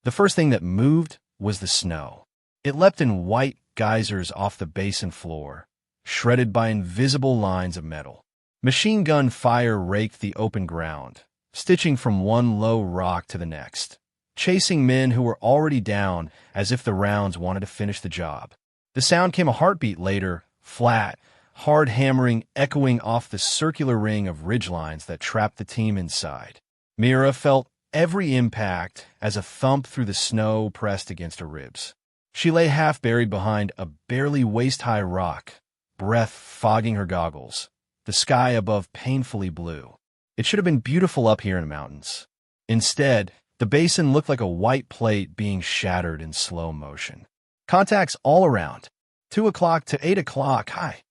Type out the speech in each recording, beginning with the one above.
The first thing that moved was the snow. It leapt in white geysers off the basin floor, shredded by invisible lines of metal. Machine gun fire raked the open ground, stitching from one low rock to the next, chasing men who were already down as if the rounds wanted to finish the job. The sound came a heartbeat later, flat, hard hammering echoing off the circular ring of ridgelines that trapped the team inside. Mira felt every impact as a thump through the snow pressed against her ribs. She lay half buried behind a barely waist-high rock, breath fogging her goggles, the sky above painfully blue. It should have been beautiful up here in the mountains. Instead, the basin looked like a white plate being shattered in slow motion. Contacts all around. 2 o'clock to 8 o'clock, hi,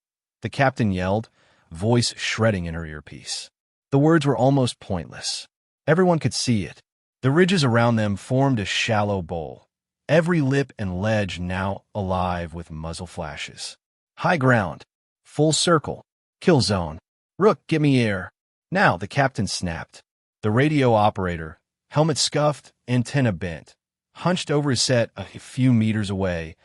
the captain yelled, voice shredding in her earpiece. The words were almost pointless. Everyone could see it. The ridges around them formed a shallow bowl, every lip and ledge now alive with muzzle flashes. High ground. Full circle. Kill zone. Rook, get me air. Now, the captain snapped. The radio operator, helmet scuffed, antenna bent, hunched over his set a few meters away,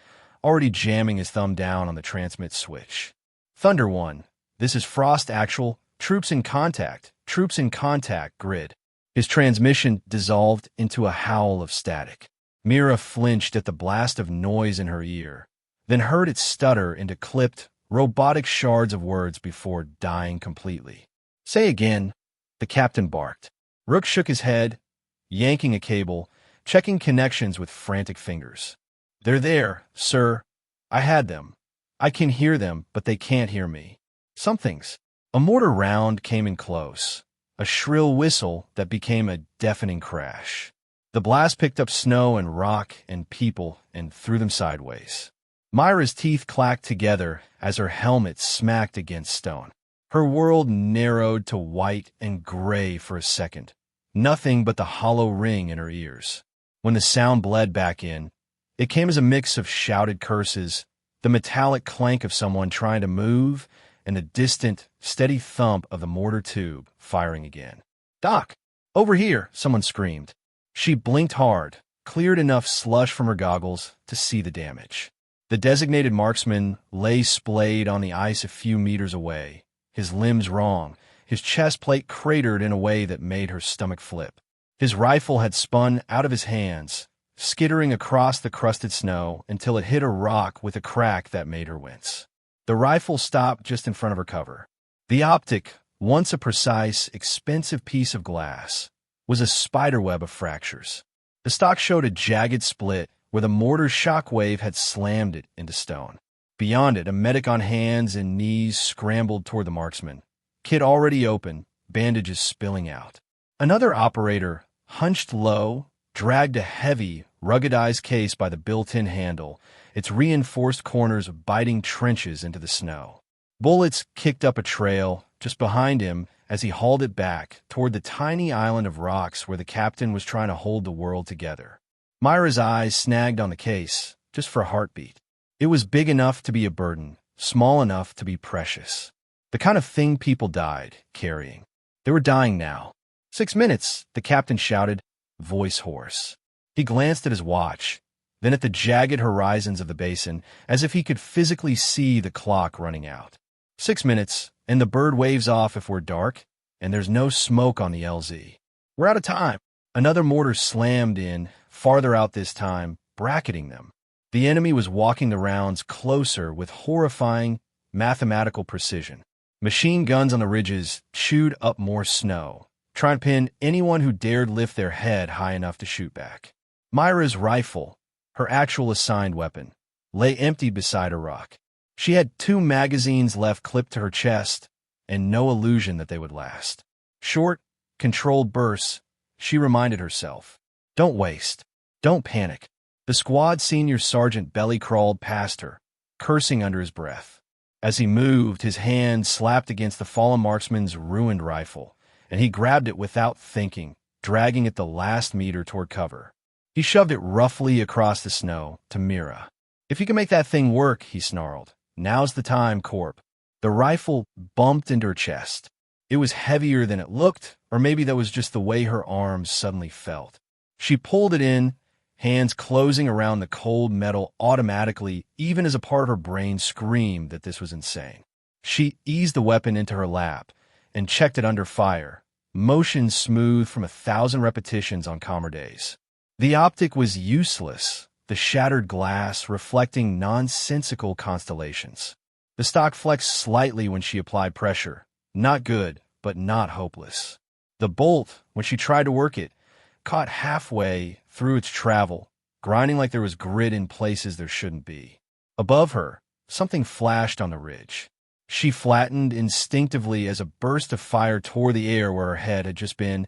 already jamming his thumb down on the transmit switch. Thunder 1. This is Frost Actual. Troops in contact. Troops in contact. Grid. His transmission dissolved into a howl of static. Mira flinched at the blast of noise in her ear, then heard it stutter into clipped, robotic shards of words before dying completely. Say again, the captain barked. Rook shook his head, yanking a cable, checking connections with frantic fingers. They're there, sir. I had them. I can hear them, but they can't hear me. Something's. A mortar round came in close, a shrill whistle that became a deafening crash. The blast picked up snow and rock and people and threw them sideways. Myra's teeth clacked together as her helmet smacked against stone. Her world narrowed to white and gray for a second, nothing but the hollow ring in her ears. When the sound bled back in, it came as a mix of shouted curses, the metallic clank of someone trying to move, and the distant, steady thump of the mortar tube firing again. Doc! Over here! Someone screamed. She blinked hard, cleared enough slush from her goggles to see the damage. The designated marksman lay splayed on the ice a few meters away, his limbs wrong, his chest plate cratered in a way that made her stomach flip. His rifle had spun out of his hands, skittering across the crusted snow until it hit a rock with a crack that made her wince. The rifle stopped just in front of her cover. The optic, once a precise, expensive piece of glass, was a spiderweb of fractures. The stock showed a jagged split where the mortar's shockwave had slammed it into stone. Beyond it, a medic on hands and knees scrambled toward the marksman, kit already open, bandages spilling out. Another operator, hunched low, dragged a heavy, ruggedized case by the built-in handle, its reinforced corners biting trenches into the snow. Bullets kicked up a trail just behind him as he hauled it back toward the tiny island of rocks where the captain was trying to hold the world together. Myra's eyes snagged on the case, just for a heartbeat. It was big enough to be a burden, small enough to be precious. The kind of thing people died carrying. They were dying now. 6 minutes, the captain shouted, voice hoarse. He glanced at his watch, then at the jagged horizons of the basin, as if he could physically see the clock running out. 6 minutes, and the bird waves off if we're dark, and there's no smoke on the LZ. We're out of time. Another mortar slammed in, farther out this time, bracketing them. The enemy was walking the rounds closer with horrifying, mathematical precision. Machine guns on the ridges chewed up more snow, trying to pin anyone who dared lift their head high enough to shoot back. Myra's rifle, her actual assigned weapon, lay emptied beside a rock. She had 2 magazines left clipped to her chest, and no illusion that they would last. Short, controlled bursts, she reminded herself. Don't waste. Don't panic. The squad senior sergeant belly-crawled past her, cursing under his breath. As he moved, his hand slapped against the fallen marksman's ruined rifle, and he grabbed it without thinking, dragging it the last meter toward cover. He shoved it roughly across the snow to Mira. If you can make that thing work, he snarled. Now's the time, Corp. The rifle bumped into her chest. It was heavier than it looked, or maybe that was just the way her arms suddenly felt. She pulled it in, hands closing around the cold metal automatically, even as a part of her brain screamed that this was insane. She eased the weapon into her lap and checked it under fire, motion smooth from 1,000 repetitions on calmer days. The optic was useless, the shattered glass reflecting nonsensical constellations. The stock flexed slightly when she applied pressure. Not good, but not hopeless. The bolt, when she tried to work it, caught halfway through its travel, grinding like there was grit in places there shouldn't be. Above her, something flashed on the ridge. She flattened instinctively as a burst of fire tore the air where her head had just been,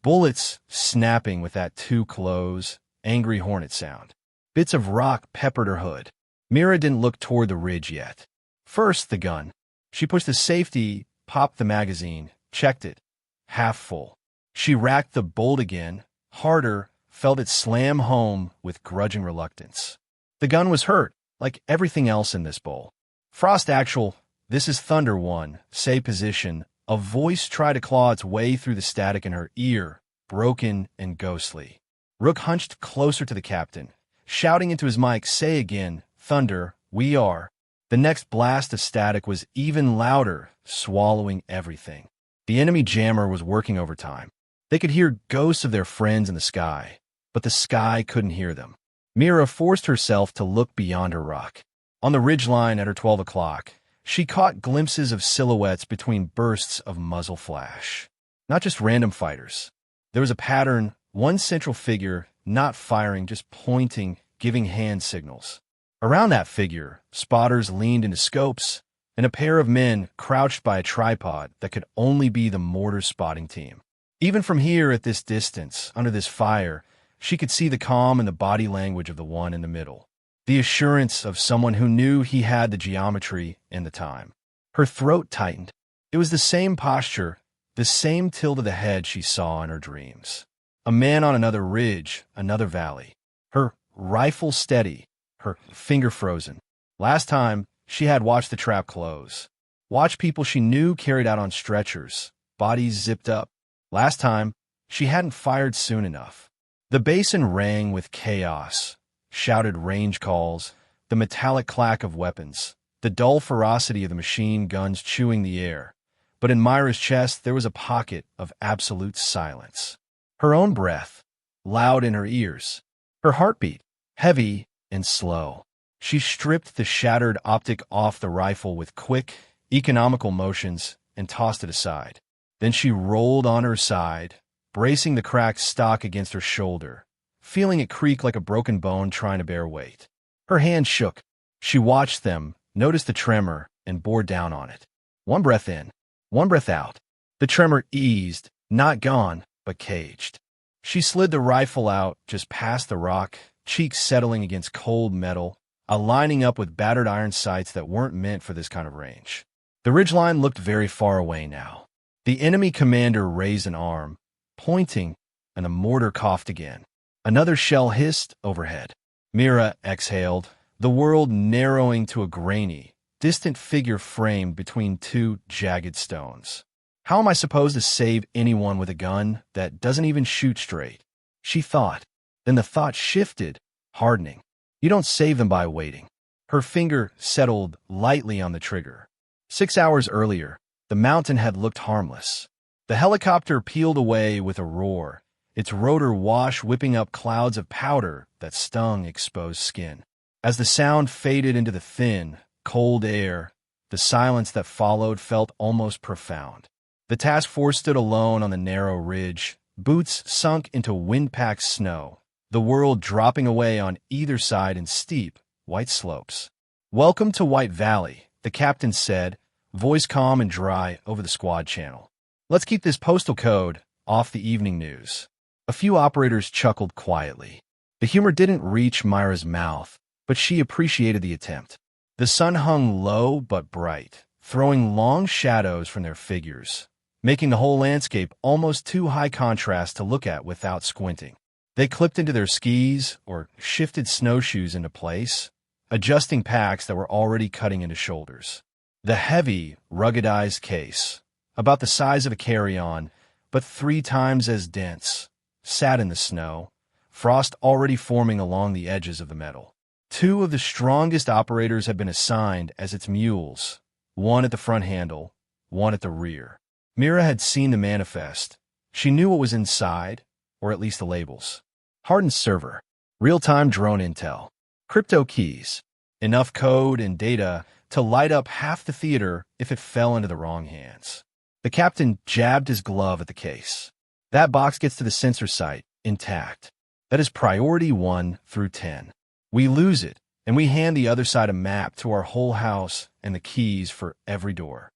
bullets snapping with that too close, angry hornet sound. Bits of rock peppered her hood. Mira didn't look toward the ridge yet. First, the gun. She pushed the safety, popped the magazine, checked it. Half full. She racked the bolt again, harder, felt it slam home with grudging reluctance. The gun was hurt, like everything else in this bowl. Frost Actual, this is Thunder 1, say position. A voice tried to claw its way through the static in her ear, broken and ghostly. Rook hunched closer to the captain, shouting into his mic, say again, Thunder, we are. The next blast of static was even louder, swallowing everything. The enemy jammer was working overtime. They could hear ghosts of their friends in the sky, but the sky couldn't hear them. Mira forced herself to look beyond her rock. On the ridgeline at her 12 o'clock, she caught glimpses of silhouettes between bursts of muzzle flash. Not just random fighters. There was a pattern, one central figure, not firing, just pointing, giving hand signals. Around that figure, spotters leaned into scopes, and a pair of men crouched by a tripod that could only be the mortars spotting team. Even from here at this distance, under this fire, she could see the calm and the body language of the one in the middle. The assurance of someone who knew he had the geometry and the time. Her throat tightened. It was the same posture, the same tilt of the head she saw in her dreams. A man on another ridge, another valley. Her rifle steady, her finger frozen. Last time, she had watched the trap close. Watched people she knew carried out on stretchers, bodies zipped up. Last time, she hadn't fired soon enough. The basin rang with chaos, shouted range calls, the metallic clack of weapons, the dull ferocity of the machine guns chewing the air. But in Myra's chest, there was a pocket of absolute silence. Her own breath, loud in her ears. Her heartbeat, heavy and slow. She stripped the shattered optic off the rifle with quick, economical motions and tossed it aside. Then she rolled on her side, bracing the cracked stock against her shoulder, feeling it creak like a broken bone trying to bear weight. Her hand shook. She watched them, noticed the tremor, and bore down on it. One breath in, one breath out. The tremor eased, not gone, but caged. She slid the rifle out just past the rock, cheeks settling against cold metal, aligning up with battered iron sights that weren't meant for this kind of range. The ridgeline looked very far away now. The enemy commander raised an arm, pointing, and a mortar coughed again. Another shell hissed overhead. Mira exhaled, the world narrowing to a grainy, distant figure framed between two jagged stones. How am I supposed to save anyone with a gun that doesn't even shoot straight? She thought. Then the thought shifted, hardening. You don't save them by waiting. Her finger settled lightly on the trigger. 6 hours earlier, the mountain had looked harmless. The helicopter peeled away with a roar, its rotor wash whipping up clouds of powder that stung exposed skin. As the sound faded into the thin, cold air, the silence that followed felt almost profound. The task force stood alone on the narrow ridge, boots sunk into wind-packed snow, the world dropping away on either side in steep, white slopes. "Welcome to White Valley," the captain said, voice calm and dry over the squad channel. "Let's keep this postal code off the evening news." A few operators chuckled quietly. The humor didn't reach Myra's mouth, but she appreciated the attempt. The sun hung low but bright, throwing long shadows from their figures, making the whole landscape almost too high contrast to look at without squinting. They clipped into their skis or shifted snowshoes into place, adjusting packs that were already cutting into shoulders. The heavy, ruggedized case, about the size of a carry-on, but 3 times as dense, sat in the snow, frost already forming along the edges of the metal. Two of the strongest operators had been assigned as its mules, one at the front handle, one at the rear. Mira had seen the manifest. She knew what was inside, or at least the labels. Hardened server, real-time drone intel, crypto keys, enough code and data to light up half the theater if it fell into the wrong hands. The captain jabbed his glove at the case. That box gets to the sensor site intact. That is priority 1 through 10. We lose it, and we hand the other side a map to our whole house and the keys for every door.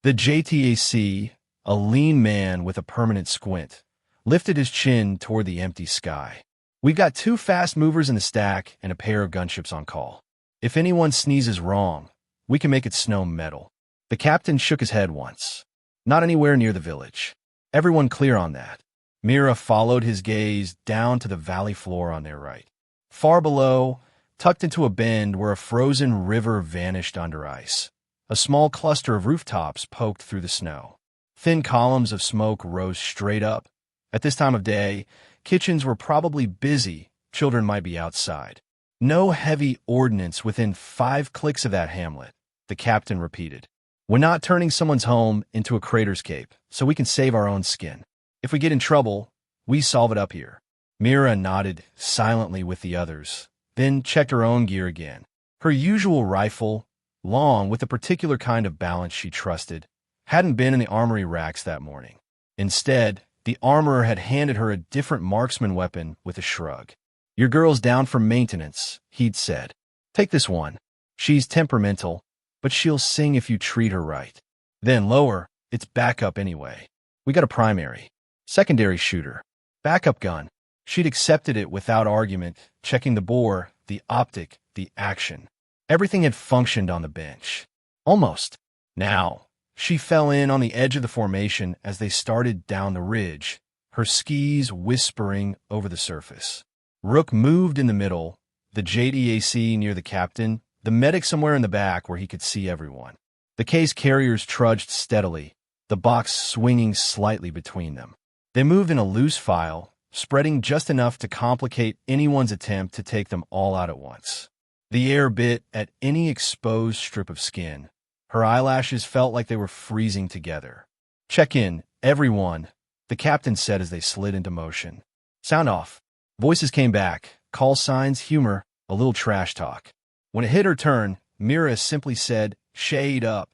The JTAC, a lean man with a permanent squint, lifted his chin toward the empty sky. We've got 2 fast movers in the stack and a pair of gunships on call. If anyone sneezes wrong, we can make it snow metal. The captain shook his head once. Not anywhere near the village. Everyone clear on that. Mira followed his gaze down to the valley floor on their right. Far below, tucked into a bend where a frozen river vanished under ice, a small cluster of rooftops poked through the snow. Thin columns of smoke rose straight up. At this time of day, kitchens were probably busy, children might be outside. No heavy ordnance within 5 clicks of that hamlet, the captain repeated. We're not turning someone's home into a craterscape, so we can save our own skin. If we get in trouble, we solve it up here. Mira nodded silently with the others, then checked her own gear again. Her usual rifle, long with a particular kind of balance she trusted, hadn't been in the armory racks that morning. Instead, the armorer had handed her a different marksman weapon with a shrug. Your girl's down for maintenance, he'd said. Take this one. She's temperamental, but she'll sing if you treat her right. Then lower, it's backup anyway. We got a primary, secondary shooter, backup gun. She'd accepted it without argument, checking the bore, the optic, the action. Everything had functioned on the bench. Almost. Now, she fell in on the edge of the formation as they started down the ridge, her skis whispering over the surface. Rook moved in the middle, the JDAC near the captain, the medic somewhere in the back where he could see everyone. The case carriers trudged steadily, the box swinging slightly between them. They moved in a loose file, spreading just enough to complicate anyone's attempt to take them all out at once. The air bit at any exposed strip of skin. Her eyelashes felt like they were freezing together. Check in, everyone, the captain said as they slid into motion. Sound off. Voices came back, call signs, humor, a little trash talk. When it hit her turn, Mira simply said, shade up.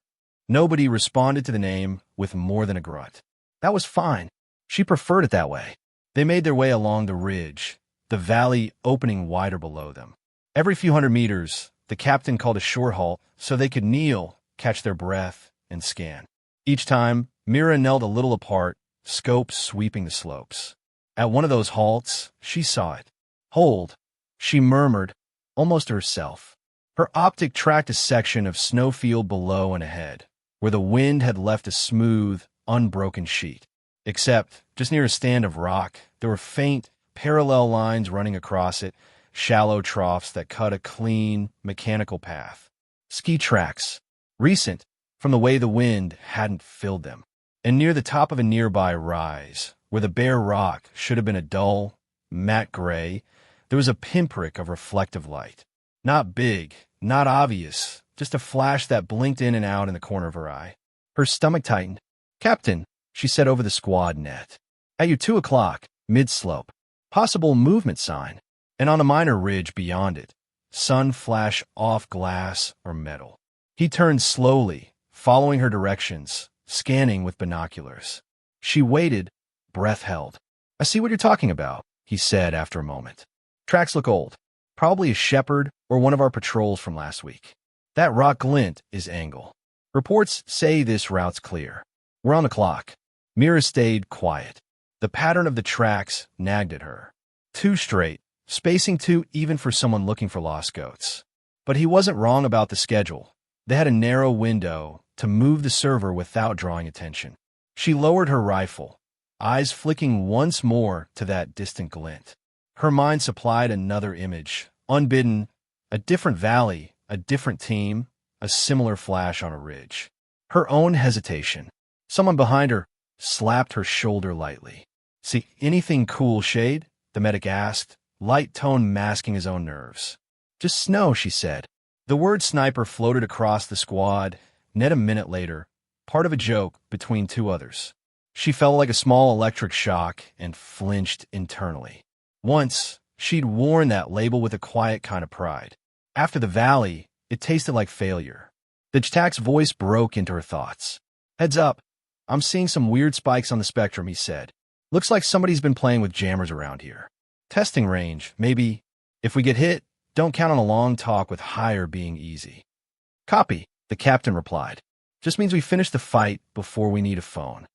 Nobody responded to the name with more than a grunt. That was fine. She preferred it that way. They made their way along the ridge, the valley opening wider below them. Every few hundred meters, the captain called a short halt so they could kneel, catch their breath, and scan. Each time, Mira knelt a little apart, scope sweeping the slopes. At one of those halts, she saw it. Hold, she murmured, almost to herself. Her optic tracked a section of snowfield below and ahead, where the wind had left a smooth, unbroken sheet. Except, just near a stand of rock, there were faint, parallel lines running across it, shallow troughs that cut a clean, mechanical path. Ski tracks, recent, from the way the wind hadn't filled them. And near the top of a nearby rise, where the bare rock should have been a dull, matte gray, there was a pinprick of reflective light. Not big, not obvious, just a flash that blinked in and out in the corner of her eye. Her stomach tightened. Captain, she said over the squad net. At your 2 o'clock, mid-slope. Possible movement sign. And on a minor ridge beyond it, sun flash off glass or metal. He turned slowly, following her directions, scanning with binoculars. She waited, breath held. I see what you're talking about, he said after a moment. Tracks look old. Probably a shepherd or one of our patrols from last week. That rock glint is angle. Reports say this route's clear. We're on the clock. Mira stayed quiet. The pattern of the tracks nagged at her. Too straight, spacing too even for someone looking for lost goats. But he wasn't wrong about the schedule. They had a narrow window to move the server without drawing attention. She lowered her rifle, eyes flicking once more to that distant glint. Her mind supplied another image, unbidden, a different valley, a different team, a similar flash on a ridge. Her own hesitation. Someone behind her slapped her shoulder lightly. See anything cool, Shade? The medic asked, light tone masking his own nerves. "Just snow," she said. The word sniper floated across the squad, net a minute later, part of a joke between two others. She felt like a small electric shock and flinched internally. Once, she'd worn that label with a quiet kind of pride. After the valley, it tasted like failure. The JTAC's voice broke into her thoughts. "Heads up, I'm seeing some weird spikes on the spectrum," he said. "Looks like somebody's been playing with jammers around here. Testing range, maybe. If we get hit, don't count on a long talk with higher being easy." "Copy," the captain replied. "Just means we finish the fight before we need a phone."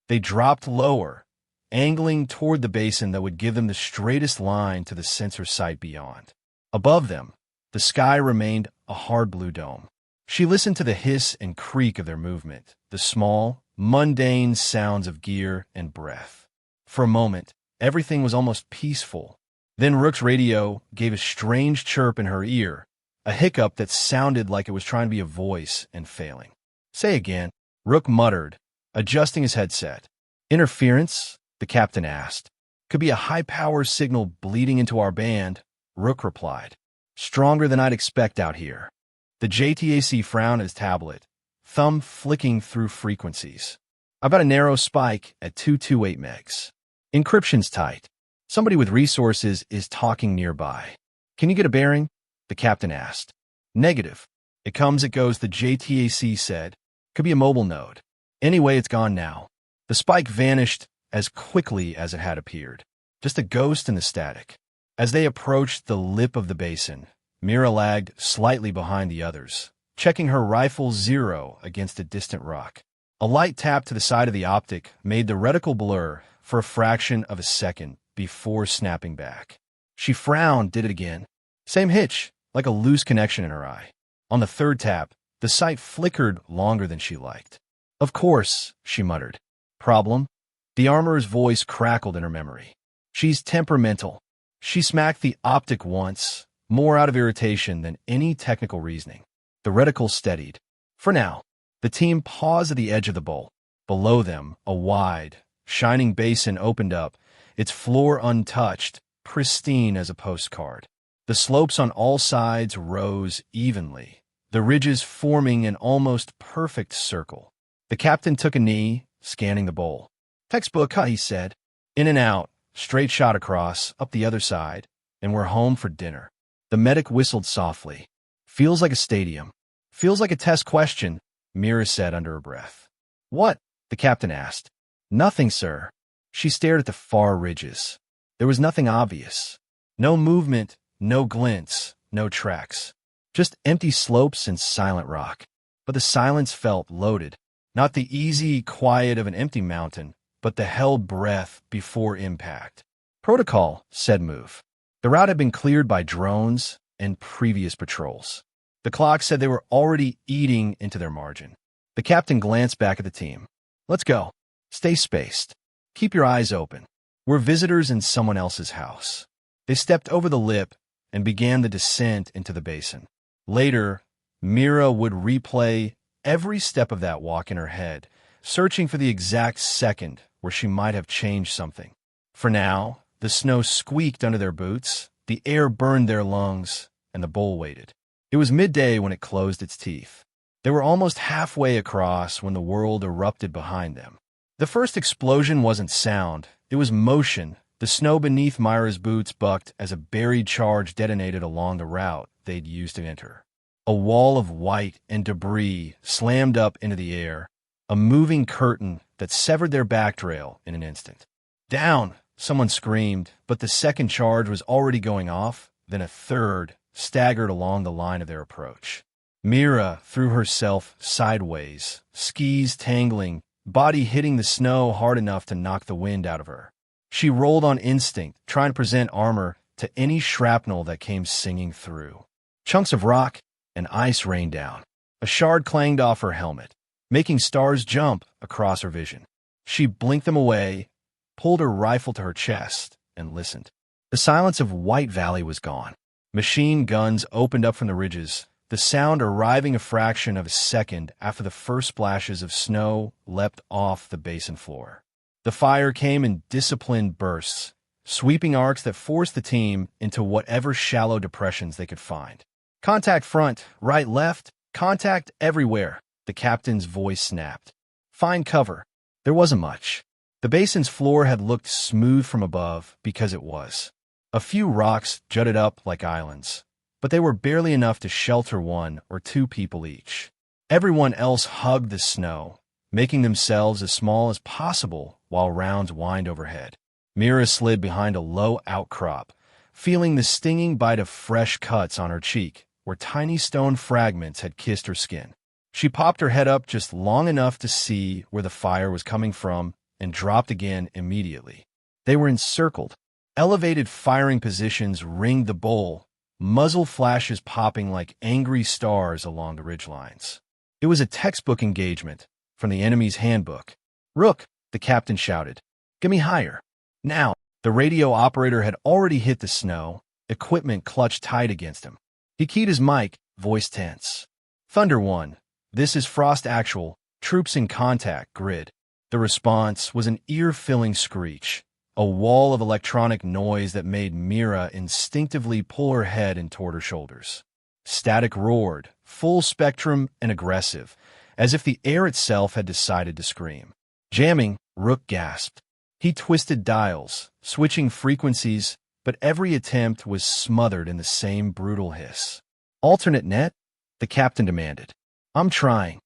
They dropped lower, angling toward the basin that would give them the straightest line to the sensor site beyond. Above them, the sky remained a hard blue dome. She listened to the hiss and creak of their movement, the small, mundane sounds of gear and breath. For a moment, everything was almost peaceful. Then Rook's radio gave a strange chirp in her ear, a hiccup that sounded like it was trying to be a voice and failing. "Say again," Rook muttered, adjusting his headset. "Interference?" the captain asked. "Could be a high-power signal bleeding into our band," Rook replied. "Stronger than I'd expect out here." The JTAC frowned at his tablet, thumb flicking through frequencies. "About a narrow spike at 228 megs. Encryption's tight. Somebody with resources is talking nearby. Can you get a bearing?" the captain asked. "Negative. It comes, it goes," the JTAC said. "Could be a mobile node. Anyway, it's gone now." The spike vanished as quickly as it had appeared, just a ghost in the static. As they approached the lip of the basin, Mira lagged slightly behind the others, checking her rifle zero against a distant rock. A light tap to the side of the optic made the reticle blur for a fraction of a second before snapping back. She frowned, did it again. Same hitch, like a loose connection in her eye. On the third tap, the sight flickered longer than she liked. "Of course," she muttered. "Problem?" The armorer's voice crackled in her memory. "She's temperamental." She smacked the optic once, more out of irritation than any technical reasoning. The reticle steadied. For now, the team paused at the edge of the bowl. Below them, a wide, shining basin opened up, its floor untouched, pristine as a postcard. The slopes on all sides rose evenly, the ridges forming an almost perfect circle. The captain took a knee, scanning the bowl. "Textbook, huh?" he said. "In and out, straight shot across, up the other side, and we're home for dinner." The medic whistled softly. "Feels like a stadium." "Feels like a test question," Mira said under her breath. "What?" the captain asked. "Nothing, sir." She stared at the far ridges. There was nothing obvious. No movement, no glints, no tracks. Just empty slopes and silent rock. But the silence felt loaded. Not the easy quiet of an empty mountain, but the held breath before impact. "Protocol," said Move. The route had been cleared by drones and previous patrols. The clock said they were already eating into their margin. The captain glanced back at the team. "Let's go. Stay spaced. Keep your eyes open. We're visitors in someone else's house." They stepped over the lip and began the descent into the basin. Later, Mira would replay every step of that walk in her head, searching for the exact second where she might have changed something. For now, the snow squeaked under their boots, the air burned their lungs, and the bowl waited. It was midday when it closed its teeth. They were almost halfway across when the world erupted behind them. The first explosion wasn't sound, it was motion. The snow beneath Myra's boots bucked as a buried charge detonated along the route they'd used to enter. A wall of white and debris slammed up into the air, a moving curtain that severed their backtrail in an instant. "Down!" someone screamed, but the second charge was already going off, then a third staggered along the line of their approach. Mira threw herself sideways, skis tangling, body hitting the snow hard enough to knock the wind out of her. She rolled on instinct, trying to present armor to any shrapnel that came singing through. Chunks of rock and ice rained down. A shard clanged off her helmet, making stars jump across her vision. She blinked them away, pulled her rifle to her chest, and listened. The silence of White Valley was gone. Machine guns opened up from the ridges, the sound arriving a fraction of a second after the first splashes of snow leapt off the basin floor. The fire came in disciplined bursts, sweeping arcs that forced the team into whatever shallow depressions they could find. Contact front, right, left, contact everywhere, the captain's voice snapped. Find cover. There wasn't much. The basin's floor had looked smooth from above because it was. A few rocks jutted up like islands, but they were barely enough to shelter 1 or 2 people each. Everyone else hugged the snow, making themselves as small as possible while rounds whined overhead. Mira slid behind a low outcrop, feeling the stinging bite of fresh cuts on her cheek, where tiny stone fragments had kissed her skin. She popped her head up just long enough to see where the fire was coming from and dropped again immediately. They were encircled. Elevated firing positions ringed the bowl, muzzle flashes popping like angry stars along the ridgelines. It was a textbook engagement from the enemy's handbook. "Rook," the captain shouted. "Get me higher." Now, the radio operator had already hit the snow, equipment clutched tight against him. He keyed his mic, voice tense. "Thunder 1, this is Frost Actual, troops in contact, grid." The response was an ear-filling screech, a wall of electronic noise that made Mira instinctively pull her head in toward her shoulders. Static roared, full spectrum and aggressive, as if the air itself had decided to scream. "Jamming," Rook gasped. He twisted dials, switching frequencies, but every attempt was smothered in the same brutal hiss. "Alternate net?" the captain demanded. "I'm trying."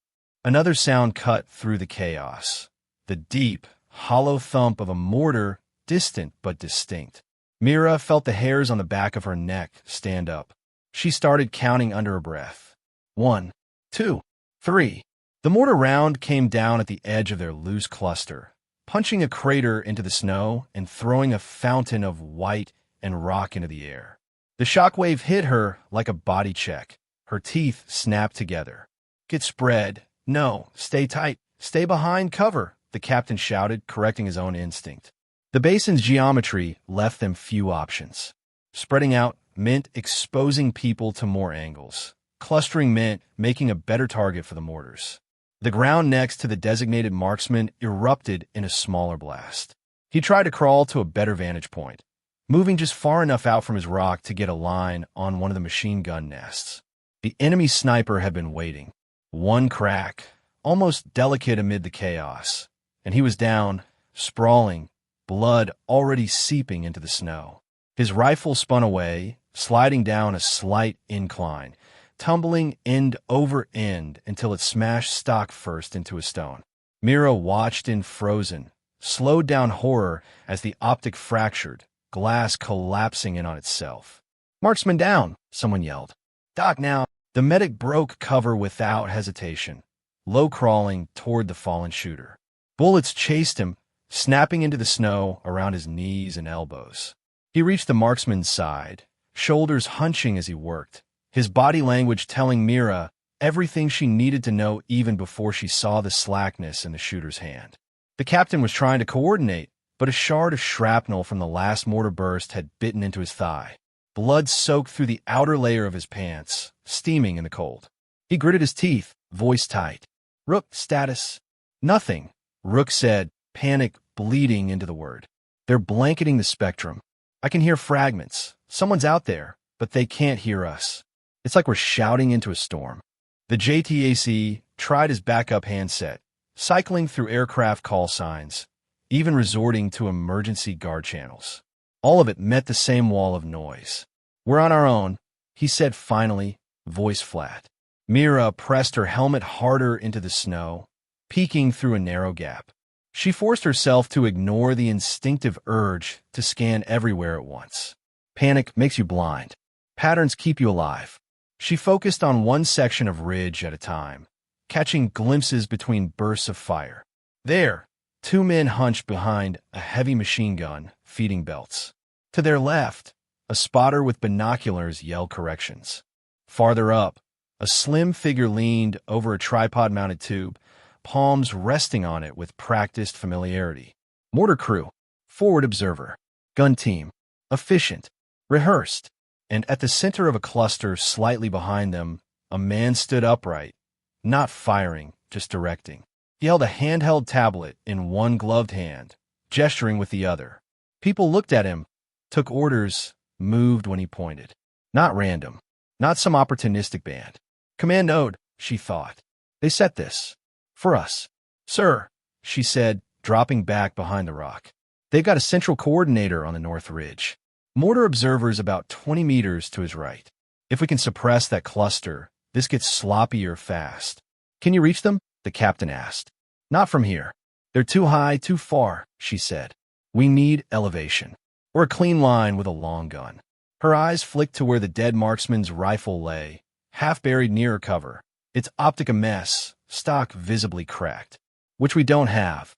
Another sound cut through the chaos. The deep, hollow thump of a mortar, distant but distinct. Mira felt the hairs on the back of her neck stand up. She started counting under her breath. 1, 2, 3. The mortar round came down at the edge of their loose cluster, punching a crater into the snow and throwing a fountain of white and rock into the air. The shockwave hit her like a body check. Her teeth snapped together. "Get spread. No, stay tight. Stay behind cover," the captain shouted, correcting his own instinct. The basin's geometry left them few options. Spreading out meant exposing people to more angles. Clustering meant making a better target for the mortars. The ground next to the designated marksman erupted in a smaller blast. He tried to crawl to a better vantage point, moving just far enough out from his rock to get a line on one of the machine gun nests. The enemy sniper had been waiting. One crack, almost delicate amid the chaos, and he was down, sprawling, blood already seeping into the snow. His rifle spun away, sliding down a slight incline, tumbling end over end until it smashed stock first into a stone. Mira watched in frozen, slowed down horror as the optic fractured, glass collapsing in on itself. "Marksman down," someone yelled. "Doc now." The medic broke cover without hesitation, low-crawling toward the fallen shooter. Bullets chased him, snapping into the snow around his knees and elbows. He reached the marksman's side, shoulders hunching as he worked, his body language telling Mira everything she needed to know even before she saw the slackness in the shooter's hand. The captain was trying to coordinate, but a shard of shrapnel from the last mortar burst had bitten into his thigh. Blood soaked through the outer layer of his pants, steaming in the cold. He gritted his teeth, voice tight. "Rook, status?" "Nothing," Rook said, panic bleeding into the word. "They're blanketing the spectrum. I can hear fragments. Someone's out there, but they can't hear us. It's like we're shouting into a storm." The JTAC tried his backup handset, cycling through aircraft call signs, even resorting to emergency guard channels. All of it met the same wall of noise. "We're on our own," he said finally, voice flat. Mira pressed her helmet harder into the snow, peeking through a narrow gap. She forced herself to ignore the instinctive urge to scan everywhere at once. Panic makes you blind. Patterns keep you alive. She focused on one section of ridge at a time, catching glimpses between bursts of fire. There, 2 men hunched behind a heavy machine gun, feeding belts. To their left, a spotter with binoculars yelled corrections. Farther up, a slim figure leaned over a tripod-mounted tube, palms resting on it with practiced familiarity. Mortar crew, forward observer, gun team, efficient, rehearsed. And at the center of a cluster slightly behind them, a man stood upright, not firing, just directing. He held a handheld tablet in one gloved hand, gesturing with the other. People looked at him took orders, moved when he pointed. Not random. Not some opportunistic band. Command ode, she thought. They set this. For us. Sir, she said, dropping back behind the rock. They've got a central coordinator on the north ridge. Mortar observers about 20 meters to his right. If we can suppress that cluster, this gets sloppier fast. Can you reach them? The captain asked. Not from here. They're too high, too far, she said. We need elevation. Or a clean line with a long gun. Her eyes flicked to where the dead marksman's rifle lay, half buried near her cover, its optic a mess, stock visibly cracked. Which we don't have,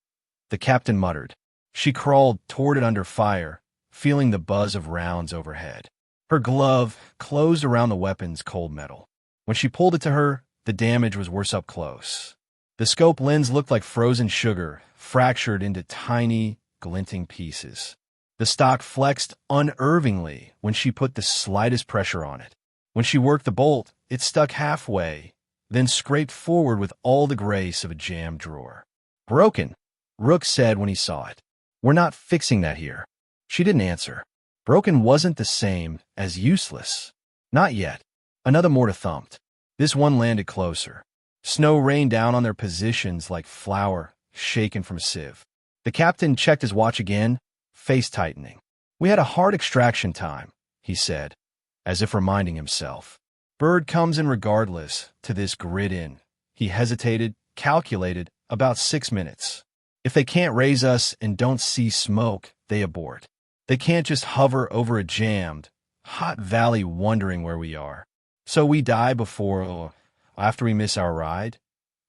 the captain muttered. She crawled toward it under fire, feeling the buzz of rounds overhead. Her glove closed around the weapon's cold metal. When she pulled it to her, the damage was worse up close. The scope lens looked like frozen sugar, fractured into tiny, glinting pieces. The stock flexed unervingly when she put the slightest pressure on it. When she worked the bolt, it stuck halfway, then scraped forward with all the grace of a jammed drawer. Broken, Rook said when he saw it. We're not fixing that here. She didn't answer. Broken wasn't the same as useless. Not yet. Another mortar thumped. This one landed closer. Snow rained down on their positions like flour shaken from a sieve. The captain checked his watch again, face tightening. We had a hard extraction time, he said, as if reminding himself. Bird comes in regardless to this grid in. He hesitated, calculated, about 6 minutes. If they can't raise us and don't see smoke, they abort. They can't just hover over a jammed, hot valley wondering where we are. So we die after we miss our ride?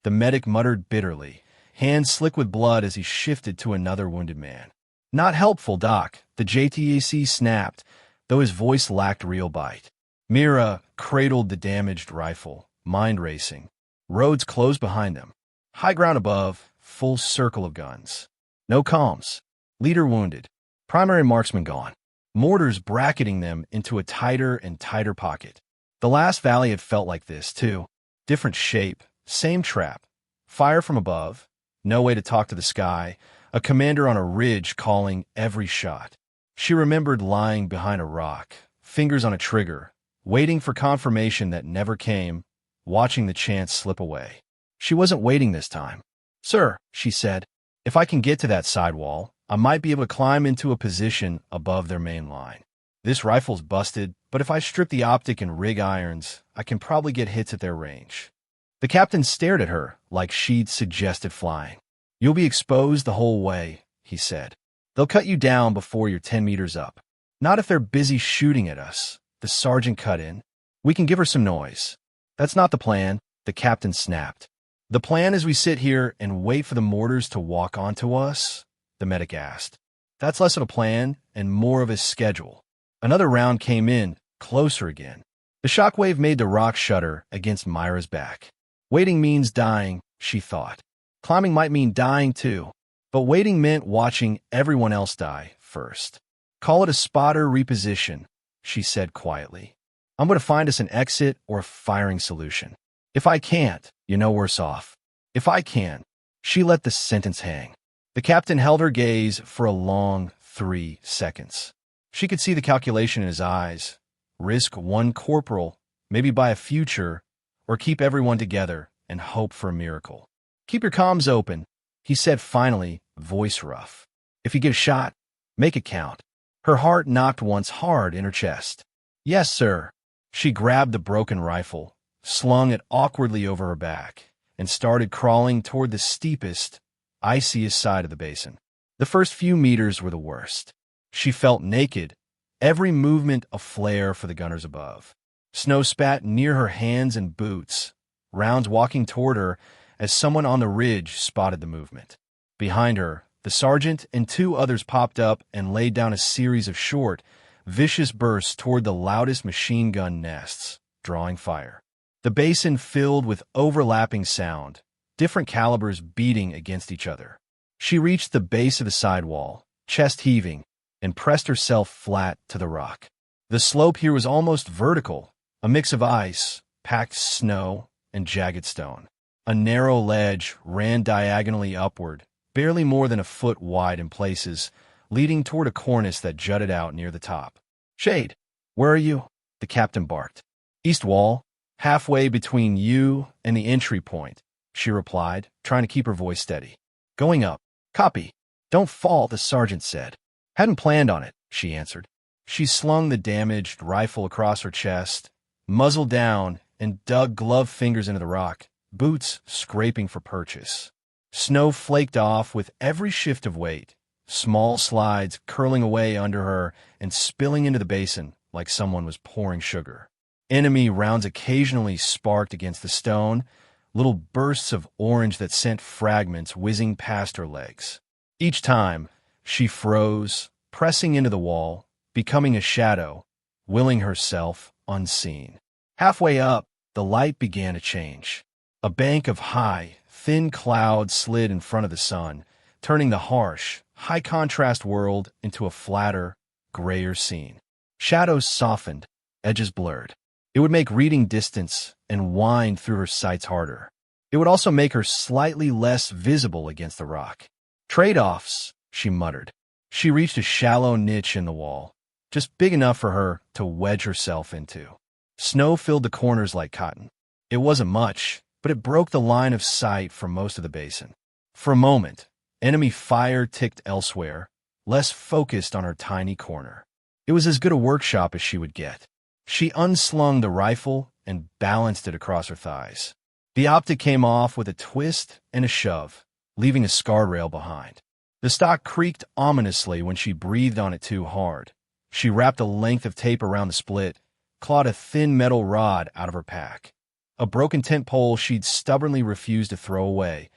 The medic muttered bitterly, hands slick with blood as he shifted to another wounded man. Not helpful, Doc, the JTAC snapped, though his voice lacked real bite. Mira cradled the damaged rifle, mind racing. Roads closed behind them. High ground above, full circle of guns. No comms. Leader wounded. Primary marksman gone. Mortars bracketing them into a tighter and tighter pocket. The last valley had felt like this, too. Different shape, same trap. Fire from above, no way to talk to the sky, a commander on a ridge calling every shot. She remembered lying behind a rock, fingers on a trigger, waiting for confirmation that never came, watching the chance slip away. She wasn't waiting this time. Sir, she said, if I can get to that sidewall, I might be able to climb into a position above their main line. This rifle's busted, but if I strip the optic and rig irons, I can probably get hits at their range. The captain stared at her like she'd suggested flying. You'll be exposed the whole way, he said. They'll cut you down before you're 10 meters up. Not if they're busy shooting at us, the sergeant cut in. We can give her some noise. That's not the plan, the captain snapped. The plan is we sit here and wait for the mortars to walk onto us, the medic asked. That's less of a plan and more of a schedule. Another round came in, closer again. The shockwave made the rock shudder against Myra's back. Waiting means dying, she thought. Climbing might mean dying too, but waiting meant watching everyone else die first. Call it a spotter reposition, she said quietly. I'm going to find us an exit or a firing solution. If I can't, you're no worse off. If I can, she let the sentence hang. The captain held her gaze for a long 3 seconds. She could see the calculation in his eyes. Risk one corporal, maybe buy a future, or keep everyone together and hope for a miracle. Keep your comms open, he said finally, voice rough. If you get a shot, make it count. Her heart knocked once hard in her chest. Yes, sir. She grabbed the broken rifle, slung it awkwardly over her back, and started crawling toward the steepest, iciest side of the basin. The first few meters were the worst. She felt naked, every movement a flare for the gunners above. Snow spat near her hands and boots, rounds walking toward her as someone on the ridge spotted the movement. Behind her, the sergeant and 2 others popped up and laid down a series of short, vicious bursts toward the loudest machine gun nests, drawing fire. The basin filled with overlapping sound, different calibers beating against each other. She reached the base of the sidewall, chest heaving, and pressed herself flat to the rock. The slope here was almost vertical, a mix of ice, packed snow, and jagged stone. A narrow ledge ran diagonally upward, barely more than a foot wide in places, leading toward a cornice that jutted out near the top. "Shade, where are you?" the captain barked. "East wall, halfway between you and the entry point," she replied, trying to keep her voice steady. "Going up." "Copy." "Don't fall," the sergeant said. "Hadn't planned on it," she answered. She slung the damaged rifle across her chest, muzzle down, and dug gloved fingers into the rock, boots scraping for purchase. Snow flaked off with every shift of weight, small slides curling away under her and spilling into the basin like someone was pouring sugar. Enemy rounds occasionally sparked against the stone, little bursts of orange that sent fragments whizzing past her legs. Each time, she froze, pressing into the wall, becoming a shadow, willing herself unseen. Halfway up, the light began to change. A bank of high, thin clouds slid in front of the sun, turning the harsh, high-contrast world into a flatter, grayer scene. Shadows softened, edges blurred. It would make reading distance and wind through her sights harder. It would also make her slightly less visible against the rock. "Trade-offs," she muttered. She reached a shallow niche in the wall, just big enough for her to wedge herself into. Snow filled the corners like cotton. It wasn't much, but it broke the line of sight for most of the basin. For a moment, enemy fire ticked elsewhere, less focused on her tiny corner. It was as good a workshop as she would get. She unslung the rifle and balanced it across her thighs. The optic came off with a twist and a shove, leaving a scarred rail behind. The stock creaked ominously when she breathed on it too hard. She wrapped a length of tape around the split, clawed a thin metal rod out of her pack. A broken tent pole she'd stubbornly refused to throw away,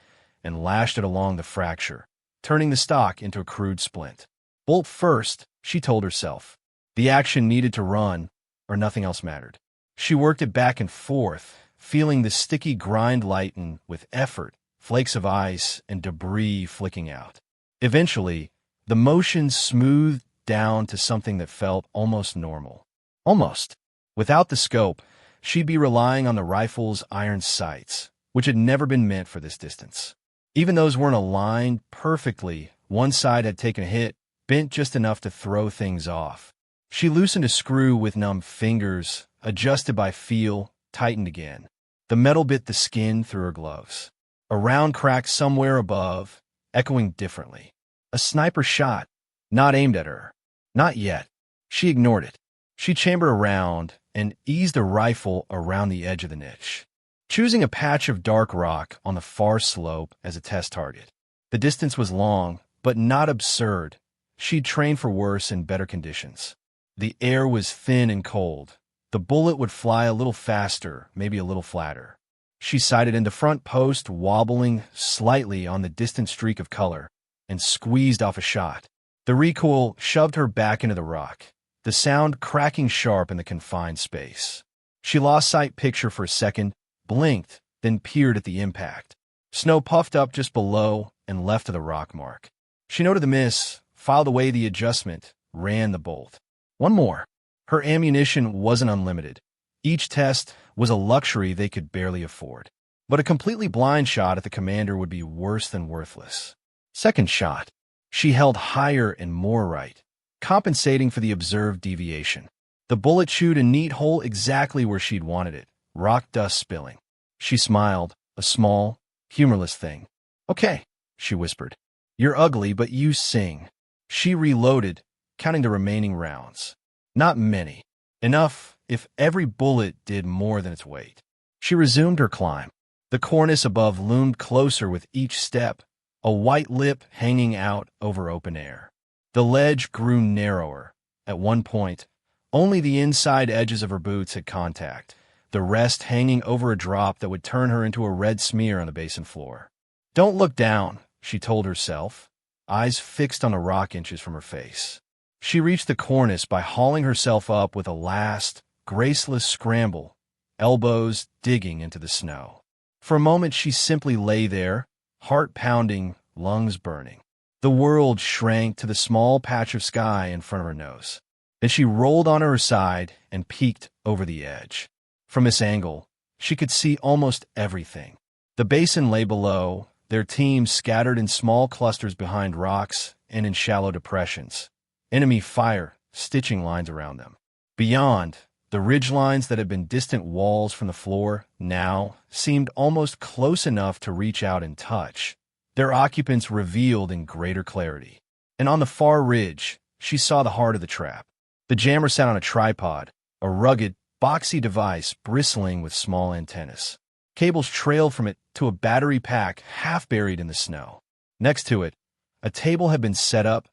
and lashed it along the fracture, turning the stock into a crude splint. Bolt first, she told herself. The action needed to run, or nothing else mattered. She worked it back and forth, feeling the sticky grind lighten with effort, flakes of ice and debris flicking out. Eventually, the motion smoothed down to something that felt almost normal. Almost. Without the scope, she'd be relying on the rifle's iron sights, which had never been meant for this distance. Even those weren't aligned perfectly. One side had taken a hit, bent just enough to throw things off. She loosened a screw with numb fingers, adjusted by feel, tightened again. The metal bit the skin through her gloves. A round cracked somewhere above, echoing differently. A sniper shot, not aimed at her. Not yet. She ignored it. She chambered around and eased the rifle around the edge of the niche, choosing a patch of dark rock on the far slope as a test target. The distance was long, but not absurd. She'd trained for worse in better conditions. The air was thin and cold. The bullet would fly a little faster, maybe a little flatter. She sighted into front post, wobbling slightly on the distant streak of color, and squeezed off a shot. The recoil shoved her back into the rock, the sound cracking sharp in the confined space. She lost sight picture for a second, blinked, then peered at the impact. Snow puffed up just below and left of the rock mark. She noted the miss, filed away the adjustment, ran the bolt. One more. Her ammunition wasn't unlimited. Each test was a luxury they could barely afford. But a completely blind shot at the commander would be worse than worthless. Second shot. She held higher and more right, compensating for the observed deviation. The bullet chewed a neat hole exactly where she'd wanted it, rock dust spilling. She smiled, a small, humorless thing. "Okay," she whispered. "You're ugly, but you sing." She reloaded, counting the remaining rounds. Not many. Enough if every bullet did more than its weight. She resumed her climb. The cornice above loomed closer with each step, a white lip hanging out over open air. The ledge grew narrower. At one point, only the inside edges of her boots had contact, the rest hanging over a drop that would turn her into a red smear on the basin floor. "Don't look down," she told herself, eyes fixed on the rock inches from her face. She reached the cornice by hauling herself up with a last, graceless scramble, elbows digging into the snow. For a moment she simply lay there, heart pounding, lungs burning. The world shrank to the small patch of sky in front of her nose. Then she rolled onto her side and peeked over the edge. From this angle, she could see almost everything. The basin lay below, their teams scattered in small clusters behind rocks and in shallow depressions. Enemy fire, stitching lines around them. Beyond, the ridgelines that had been distant walls from the floor now seemed almost close enough to reach out and touch, their occupants revealed in greater clarity. And on the far ridge, she saw the heart of the trap. The jammer sat on a tripod, a rugged, boxy device bristling with small antennas. Cables trailed from it to a battery pack half buried in the snow. Next to it, a table had been set up,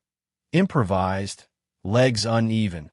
improvised, legs uneven,